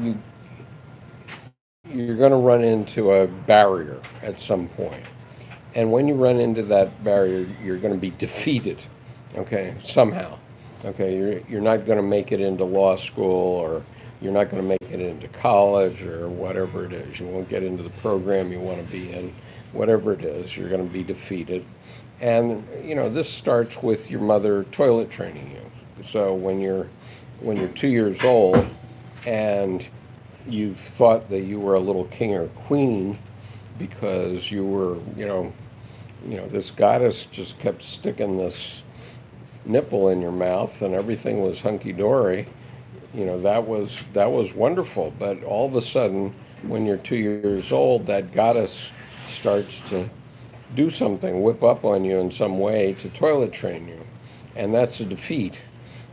you're going to run into a barrier at some point. And when you run into that barrier, you're going to be defeated, okay, somehow. Okay, you're not going to make it into law school, or you're not going to make it into college, or whatever it is. You won't get into the program you want to be in. Whatever it is, you're going to be defeated. And, you know, this starts with your mother toilet training you. So when you're 2 years old and you've thought that you were a little king or queen because you were, you know, this goddess just kept sticking this nipple in your mouth and everything was hunky-dory, you know, that was wonderful. But all of a sudden, when you're 2 years old, that goddess starts to do something, whip up on you in some way to toilet train you. And that's a defeat,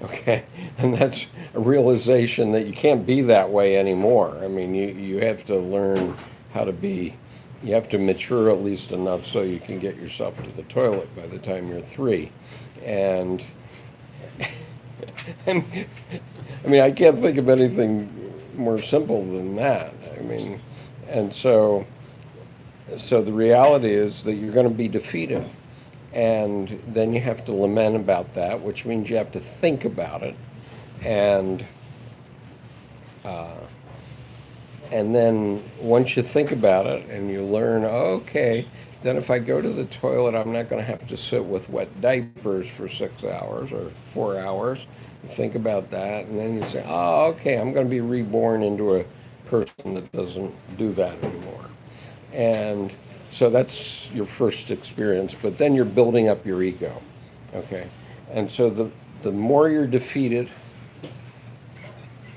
okay? And that's a realization that you can't be that way anymore. I mean, you have to learn how to be, you have to mature at least enough so you can get yourself to the toilet by the time you're 3. And I mean, I can't think of anything more simple than that. I mean, and so the reality is that you're going to be defeated. And then you have to lament about that, which means you have to think about it. And then once you think about it and you learn, okay, then if I go to the toilet, I'm not going to have to sit with wet diapers for 6 hours or 4 hours. You think about that, and then you say, oh, okay, I'm going to be reborn into a person that doesn't do that anymore. And so that's your first experience, but then you're building up your ego, okay? And so the more you're defeated,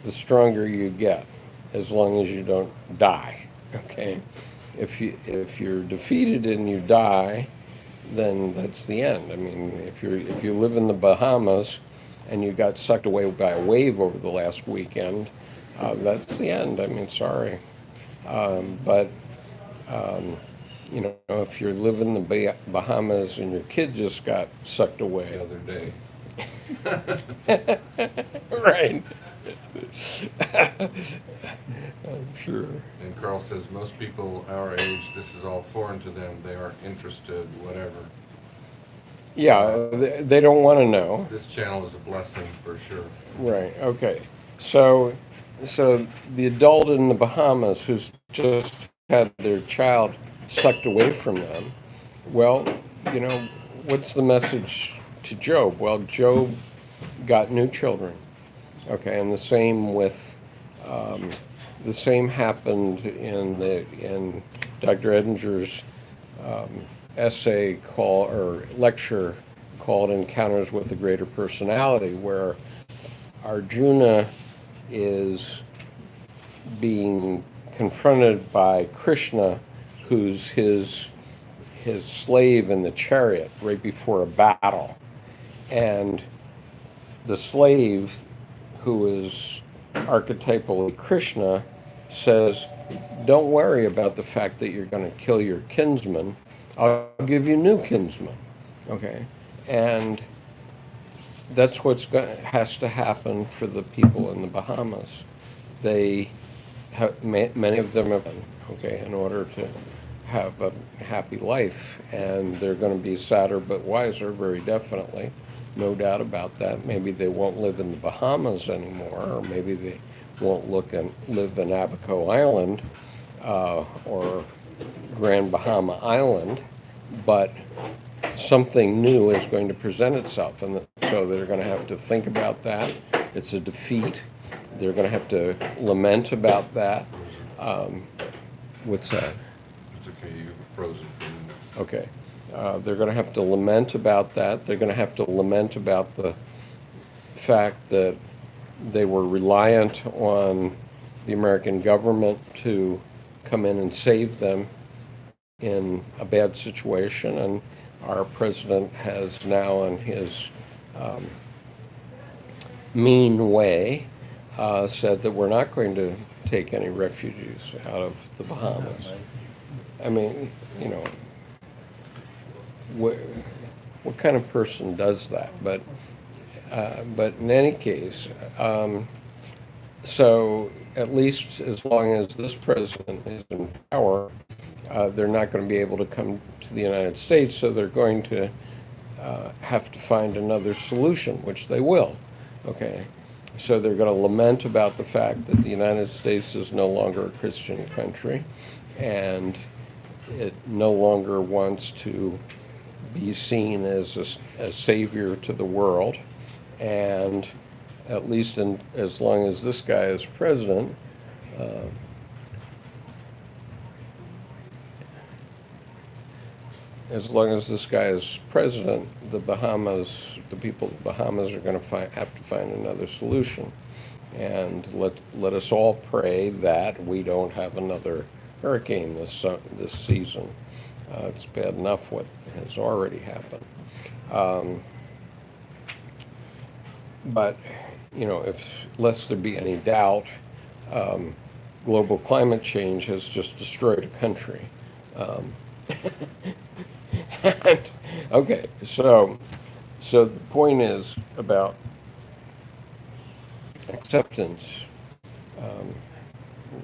the stronger you get, as long as you don't die, okay? If you're defeated and you die, then that's the end. I mean, if you live in the Bahamas and you got sucked away by a wave over the last weekend, That's the end. I mean, sorry. But you know, if you live in the Bahamas and your kid just got sucked The away, other day. right? I'm sure. And Carl says most people our age, this is all foreign to them. They aren't interested, whatever. Yeah, they don't want to know. This channel is a blessing for sure. Right. Okay. So, so the adult in the Bahamas who's just had their child sucked away from them. Well, you know, what's the message to Job? Well, Job got new children. Okay, and the same with the same happened in Dr. Edinger's essay called or lecture called "Encounters with a Greater Personality," where Arjuna is being confronted by Krishna, who's his slave in the chariot right before a battle, and the slave, who is archetypally Krishna, says, "Don't worry about the fact that you're going to kill your kinsman. I'll give you new kinsmen." Okay, and that's has to happen for the people in the Bahamas. They have, many of them have, okay, in order to have a happy life, and they're going to be sadder but wiser, very definitely, no doubt about that. Maybe they won't live in the Bahamas anymore, or maybe they won't live in Abaco Island or Grand Bahama Island, but something new is going to present itself, and so they're going to have to think about that. It's a defeat. They're going to have to lament about that. What's that? It's okay, you were frozen for a minute. Okay. They're going to have to lament about that. They're going to have to lament about the fact that they were reliant on the American government to come in and save them in a bad situation, and our president has now, in his mean way, said that we're not going to take any refugees out of the Bahamas. I mean, you know, what kind of person does that? But in any case, so at least as long as this president is in power, they're not going to be able to come to the United States, so they're going to have to find another solution, which they will. Okay, so they're going to lament about the fact that the United States is no longer a Christian country, and it no longer wants to be seen as a savior to the world, and at least as long as this guy is president, the Bahamas, the people of the Bahamas are going to have to find another solution, and let us all pray that we don't have another hurricane this season. It's bad enough what has already happened. But, you know, lest there be any doubt, global climate change has just destroyed a country. Okay, so the point is about acceptance,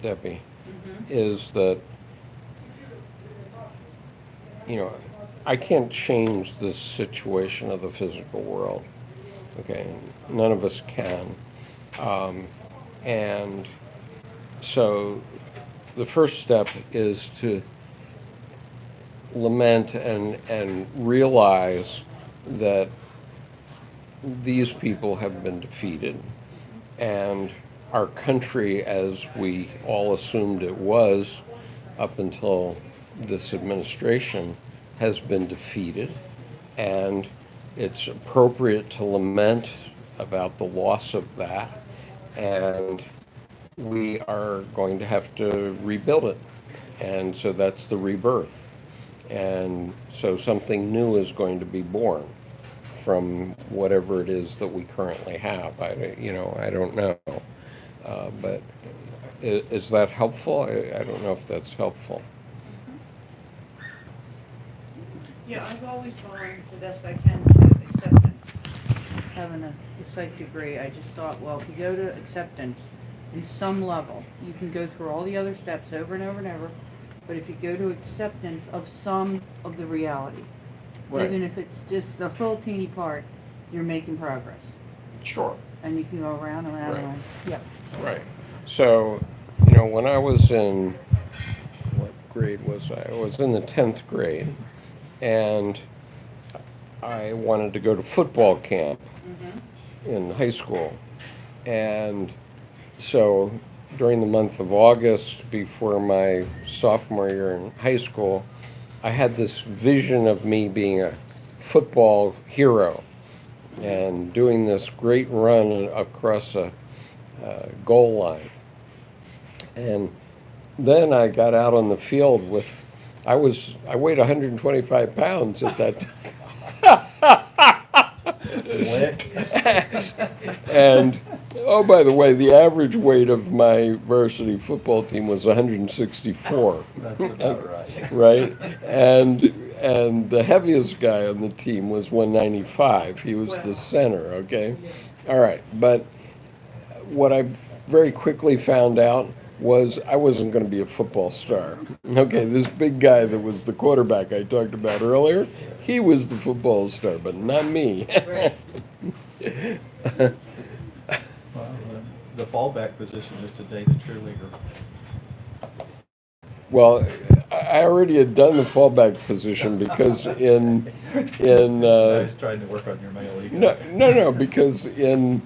Debbie, is that, you know, I can't change the situation of the physical world. Okay, none of us can. And so the first step is to lament and realize that these people have been defeated, and our country, as we all assumed it was up until this administration, has been defeated, and it's appropriate to lament about the loss of that, and we are going to have to rebuild it. And so that's the rebirth. And so something new is going to be born from whatever it is that we currently have. I don't know. But is that helpful? I don't know if that's helpful. Yeah, I've always gone the best I can to acceptance. Having a psych degree, I just thought, well, if you go to acceptance in some level, you can go through all the other steps over and over and over, but if you go to acceptance of some of the reality, Right. even if it's just a little teeny part, you're making progress. Sure. And you can go around and around and Right. around. Yep. Right. So, when I was in, what grade was I? I was in the 10th grade, and I wanted to go to football camp in high school. And so during the month of August, before my sophomore year in high school, I had this vision of me being a football hero and doing this great run across a goal line. And then I got out on the field with, I weighed 125 pounds at that Lick. And, oh, by the way, the average weight of my varsity football team was 164, That's about right. right? And the heaviest guy on the team was 195. He was the center, okay? All right, but what I very quickly found out was I wasn't going to be a football star. Okay, this big guy that was the quarterback I talked about earlier, he was the football star, but not me. Right. Well, the fallback position is to date a cheerleader. Well, I already had done the fallback position because in I was trying to work on your male ego. no, because in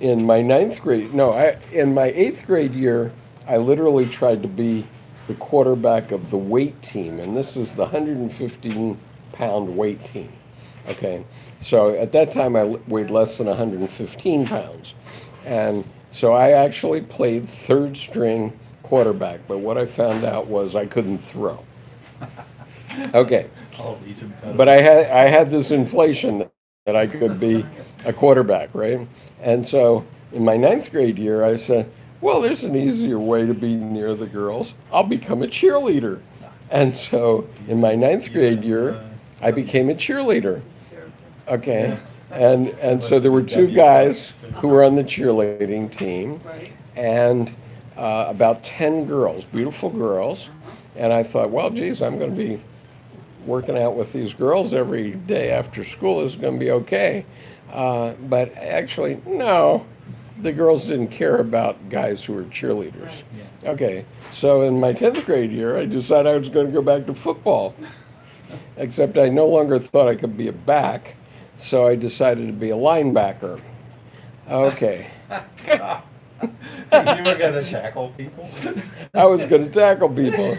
my ninth grade, in my 8th grade year, I literally tried to be the quarterback of the weight team, and this is the 115-pound weight team. Okay, so at that time I weighed less than 115 pounds, and so I actually played third string quarterback. But what I found out was I couldn't throw. Okay, All these are kind but I had this inflation that I could be a quarterback, right? And so in my 9th grade year, I said, well, there's an easier way to be near the girls. I'll become a cheerleader. And so in my 9th grade year, I became a cheerleader. Okay. And so there were 2 guys who were on the cheerleading team, Right. and about 10 girls, beautiful girls. And I thought, well, geez, I'm going to be working out with these girls every day after school is going to be okay. But actually, no, the girls didn't care about guys who were cheerleaders. Okay, so in my 10th grade year, I decided I was going to go back to football, except I no longer thought I could be a back, so I decided to be a linebacker. Okay, you were gonna tackle people? I was going to tackle people,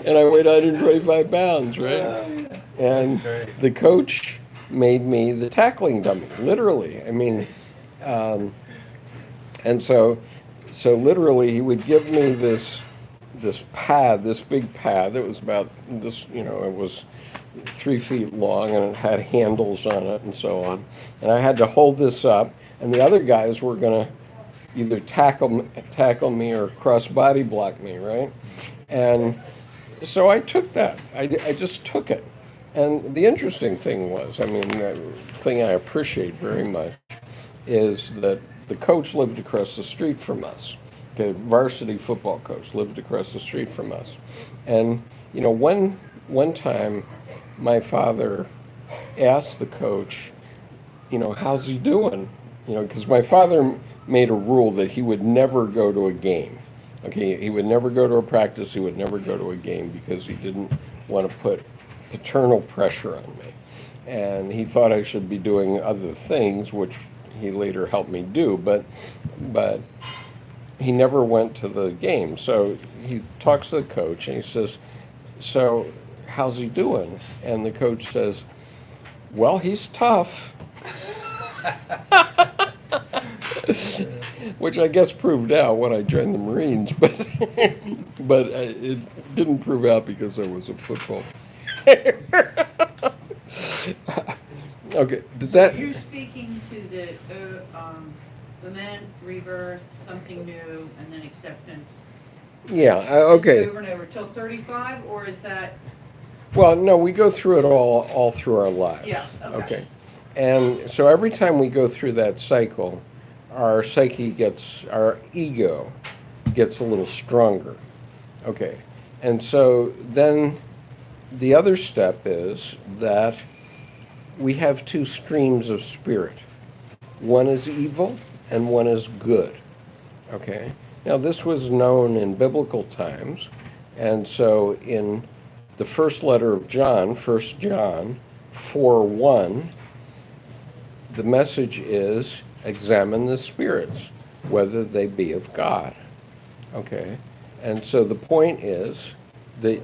and I weighed 125 pounds, right? And great. the coach made me the tackling dummy, literally. I mean, and so literally he would give me this pad, this big pad that was about this, it was 3 feet long and it had handles on it and so on. And I had to hold this up, and the other guys were going to either tackle me or cross body block me, right? And so I took that. I just took it. And the interesting thing was, the thing I appreciate very much is that the coach lived across the street from us. The varsity football coach lived across the street from us. And, one time my father asked the coach, how's he doing? Because my father made a rule that he would never go to a game. Okay, he would never go to a practice, he would never go to a game because he didn't want to put paternal pressure on me. And he thought I should be doing other things, which he later helped me do, but he never went to the game. So he talks to the coach and he says, so how's he doing? And the coach says, well, he's tough. Which I guess proved out when I joined the Marines, but it didn't prove out because I was a football player. Okay, did that? You're speaking to the man rebirth something new, and then acceptance. Yeah, okay. Over and over till 35, or is that? Well, no, we go through it all through our lives. Yeah, okay. And so every time we go through that cycle, our our ego gets a little stronger. Okay. And so then the other step is that we have two streams of spirit. One is evil and one is good. Okay. Now, this was known in biblical times. And so in the first letter of John, 1 John 4:1, the message is examine the spirits, whether they be of God. Okay? And so the point is that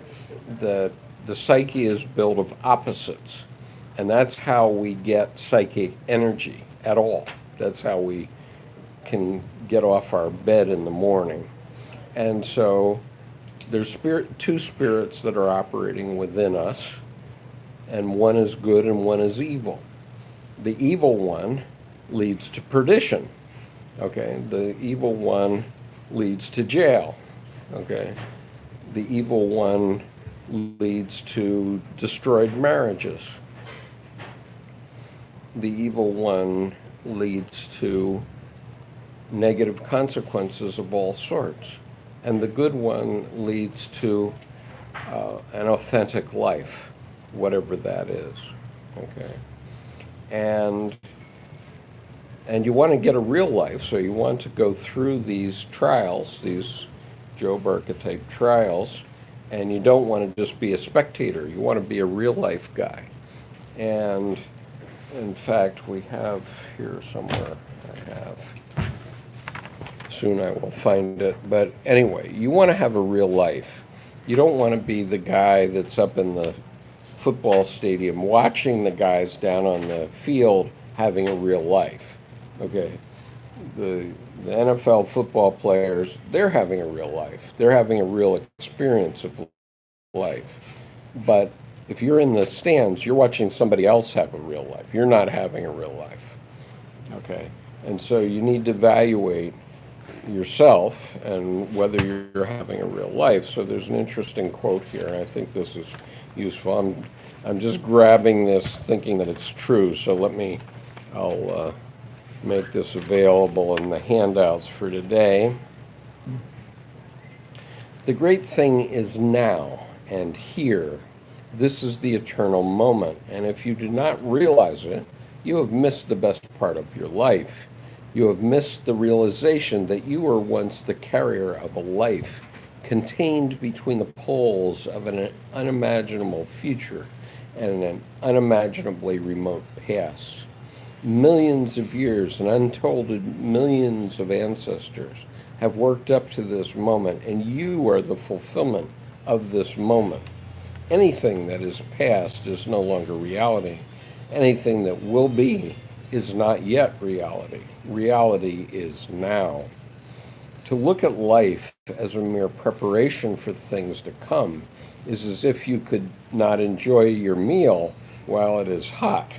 the psyche is built of opposites. And that's how we get psychic energy at all. That's how we can get off our bed in the morning. And so there's two spirits that are operating within us, and one is good and one is evil. The evil one leads to perdition. Okay, the evil one leads to jail. Okay, the evil one leads to destroyed marriages. The evil one leads to negative consequences of all sorts. And the good one leads to an authentic life, whatever that is. Okay, and you want to get a real life, so you want to go through these trials, these Job archetype trials, and you don't want to just be a spectator. You want to be a real life guy. And in fact, we have here somewhere, soon I will find it. But anyway, you want to have a real life. You don't want to be the guy that's up in the football stadium watching the guys down on the field having a real life. Okay, the NFL football players, they're having a real life. They're having a real experience of life. But if you're in the stands, you're watching somebody else have a real life. You're not having a real life. Okay, and so you need to evaluate yourself and whether you're having a real life. So there's an interesting quote here, and I think this is useful. I'm just grabbing this thinking that it's true, so I'll make this available in the handouts for today. The great thing is now and here. This is the eternal moment, and if you do not realize it, you have missed the best part of your life. You have missed the realization that you were once the carrier of a life contained between the poles of an unimaginable future and an unimaginably remote past. Millions of years and untold millions of ancestors have worked up to this moment, and you are the fulfillment of this moment. Anything that is past is no longer reality. Anything that will be is not yet reality. Reality is now. To look at life as a mere preparation for things to come is as if you could not enjoy your meal while it is hot.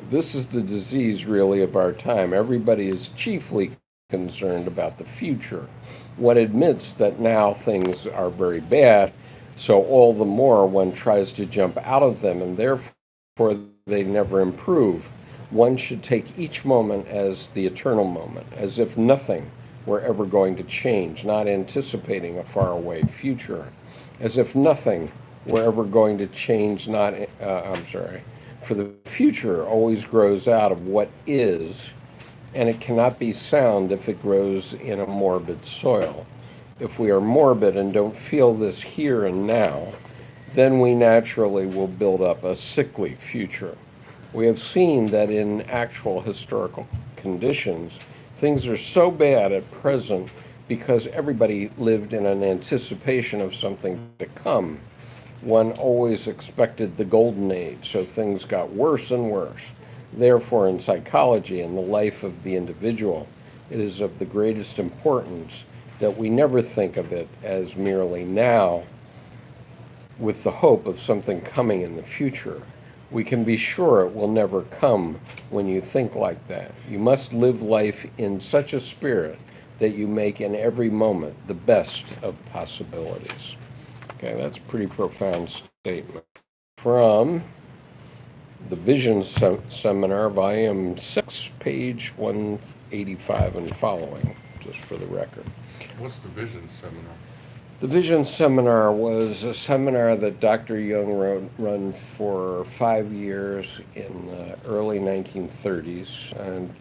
This is the disease, really, of our time. Everybody is chiefly concerned about the future. One admits that now things are very bad, so all the more one tries to jump out of them, and therefore they never improve. One should take each moment as the eternal moment, as if nothing were ever going to change, not anticipating a faraway future, as if nothing were ever going to change, for the future always grows out of what is, and it cannot be sound if it grows in a morbid soil. If we are morbid and don't feel this here and now, then we naturally will build up a sickly future. We have seen that in actual historical conditions, things are so bad at present because everybody lived in an anticipation of something to come. One always expected the golden age, so things got worse and worse. Therefore, in psychology and the life of the individual, it is of the greatest importance that we never think of it as merely now with the hope of something coming in the future. We can be sure it will never come when you think like that. You must live life in such a spirit that you make in every moment the best of possibilities. Okay, that's a pretty profound statement. From the Vision Seminar, Volume 6, page 185 and following, just for the record. What's the vision seminar? The Vision Seminar was a seminar that Dr. Jung run for 5 years in the early 1930s, and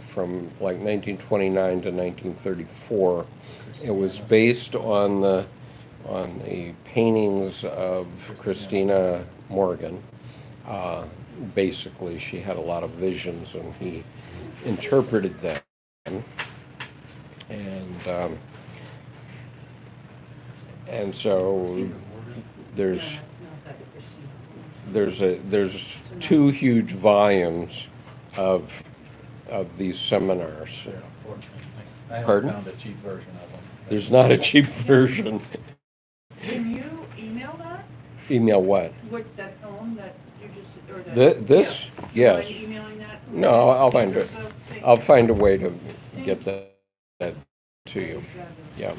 from like 1929 to 1934. It was based on the paintings of Christina Morgan. Basically, she had a lot of visions, and he interpreted them. And so there's 2 huge volumes of these seminars. I haven't Pardon? found a cheap version of them. There's not a cheap version. Can you email that? Email what? What, that poem that you just, or that? This? Yeah. Yes. Mind emailing that? No, I'll find it. Thank I'll you. find a way to get that to you. Yeah.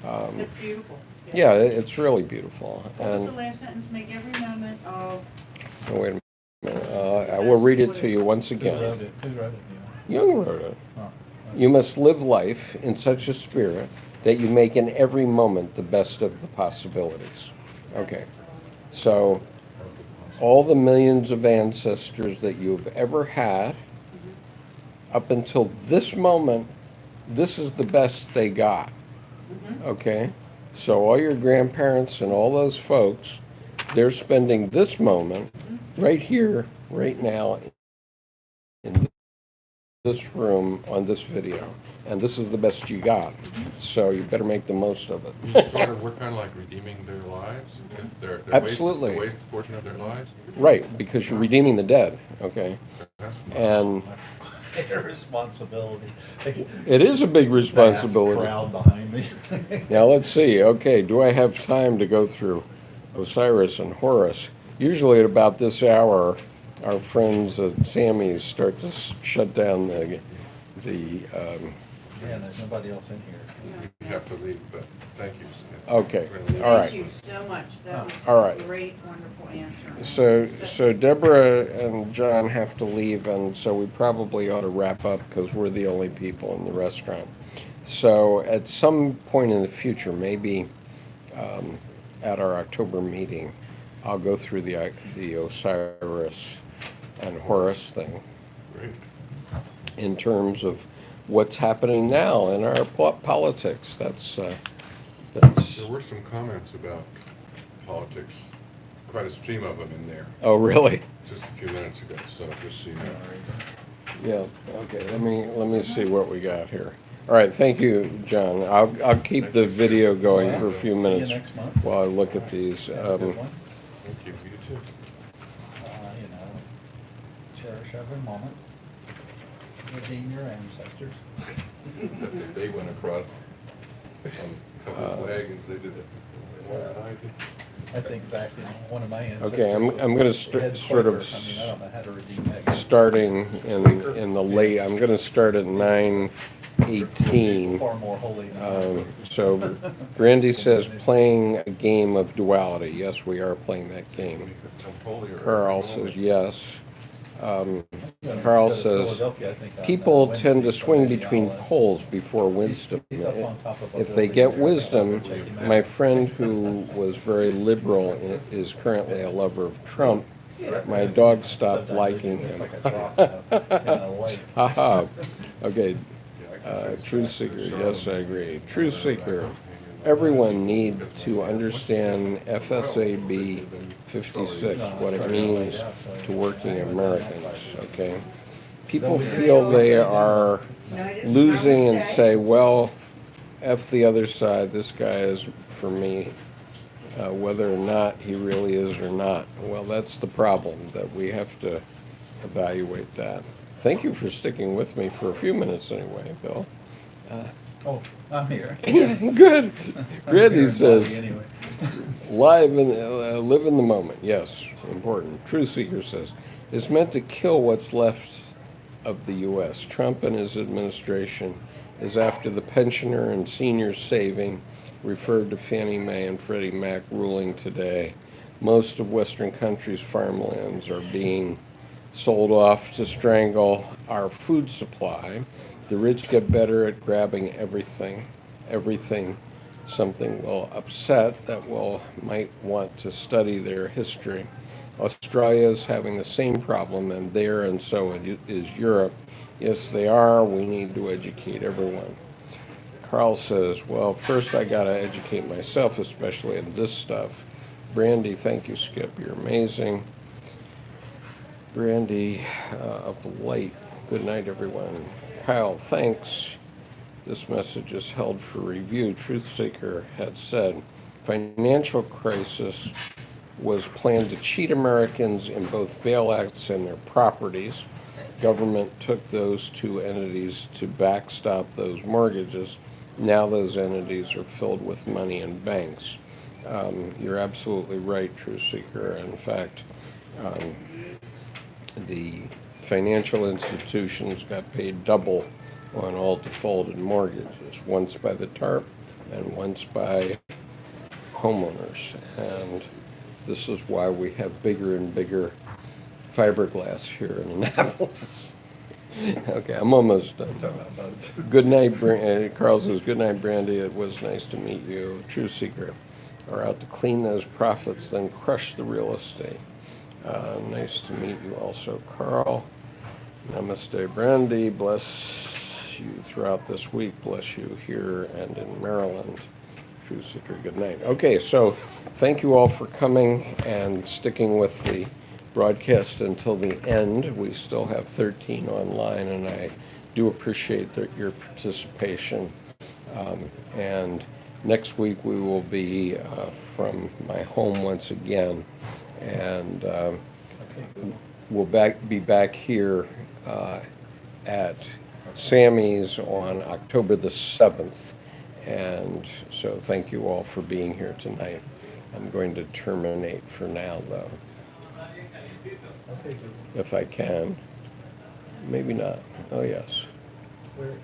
That's beautiful. Yeah, it's really beautiful. What was the And last sentence? Make every moment of, oh, wait a minute. I will read it to you once Who again. wrote it? Who wrote it? Do you Jung wrote it. know? You must live life in such a spirit that you make in every moment the best of the possibilities. Okay. So, all the millions of ancestors that you've ever had, up until this moment, this is the best they got. Okay? So, all your grandparents and all those folks, they're spending this moment right here, right now, in this room on this video, and this is the best you got. So you better make the most of it. Sort of, we're kind of like redeeming their lives. If they're Absolutely. The waste portion of their lives. Right, because you're redeeming the dead. Okay, and That's their responsibility. it is a big responsibility. Vast crowd behind me. Now let's see. Okay, do I have time to go through Osiris and Horus? Usually at about this hour, our friends at Sammy's start to shut down the Yeah, there's nobody else in here. You have to leave, but thank you, Seth. Okay. Really. All right. thank you so much. That was All right. a great, wonderful answer. So Deborah and John have to leave, and so we probably ought to wrap up because we're the only people in the restaurant. So at some point in the future, maybe at our October meeting, I'll go through the Osiris and Horus thing Great. in terms of what's happening now in our politics. That's There were some comments about politics, quite a stream of them in there, oh really? just a few minutes ago, so just so you know. Yeah, okay, let me see what we got here. All right, thank you, John. I'll keep the video going for a few See you minutes next month. while I look at these. Have a good one. Thank you, you too. You know, cherish every moment. Redeem your ancestors. Except that they went across on a couple of wagons, they did it more than I did. I think back in one of my ancestors. Okay, I'm gonna had sort of Quakers. I mean, I don't know how to redeem that. starting in the late. I'm gonna start at 9:18. Far more holy than So Brandy says playing a game of duality. Yes, we are playing that game. Carl says yes. Carl says people tend to swing between poles before wisdom. If they get wisdom, my friend who was very liberal is currently a lover of Trump. My dog stopped liking him. Haha. Okay. Truth seeker. Yes, I agree. Truth seeker. Everyone need to understand FSAB 56, what it means to working Americans, okay? People feel they are losing and say, well, F the other side, this guy is for me, whether or not he really is or not. Well, that's the problem, that we have to evaluate that. Thank you for sticking with me for a few minutes anyway, Bill. Oh, I'm here. Yeah, good. I'm Brandy here in says, body anyway. live in live in the moment. Yes, important. Truth Seeker says it's meant to kill what's left of the U.S. Trump and his administration is after the pensioner and senior saving, referred to Fannie Mae and Freddie Mac ruling today. Most of Western countries' farmlands are being sold off to strangle our food supply. The rich get better at grabbing everything something will upset that might want to study their history. Australia is having the same problem, and so is Europe. Yes, they are. We need to educate everyone. Carl says, well, first I got to educate myself, especially in this stuff. Brandy, thank you, Skip. You're amazing. Brandy of the Light, good night, everyone. Kyle, thanks. This message is held for review. Truth Seeker had said, financial crisis was planned to cheat Americans in both bailouts and their properties. Government took those two entities to backstop those mortgages. Now those entities are filled with money in banks. You're absolutely right, Truth Seeker. In fact, the financial institutions got paid double on all defaulted mortgages, once by the TARP and once by homeowners. And this is why we have bigger and bigger fiberglass here in Annapolis. Okay, I'm almost done. Good night, Carl says, good night, Brandy. It was nice to meet you. True Seeker are out to clean those profits, then crush the real estate. Nice to meet you also, Carl. Namaste, Brandy. Bless you throughout this week. Bless you here and in Maryland. True Seeker, good night. Okay, so thank you all for coming and sticking with the broadcast until the end. We still have 13 online, and I do appreciate your participation. And next week we will be from my home once again, and we'll be back here at Sammy's on October the 7th. And so thank you all for being here tonight. I'm going to terminate for now, though. If I can. Maybe not. Oh, yes. Where is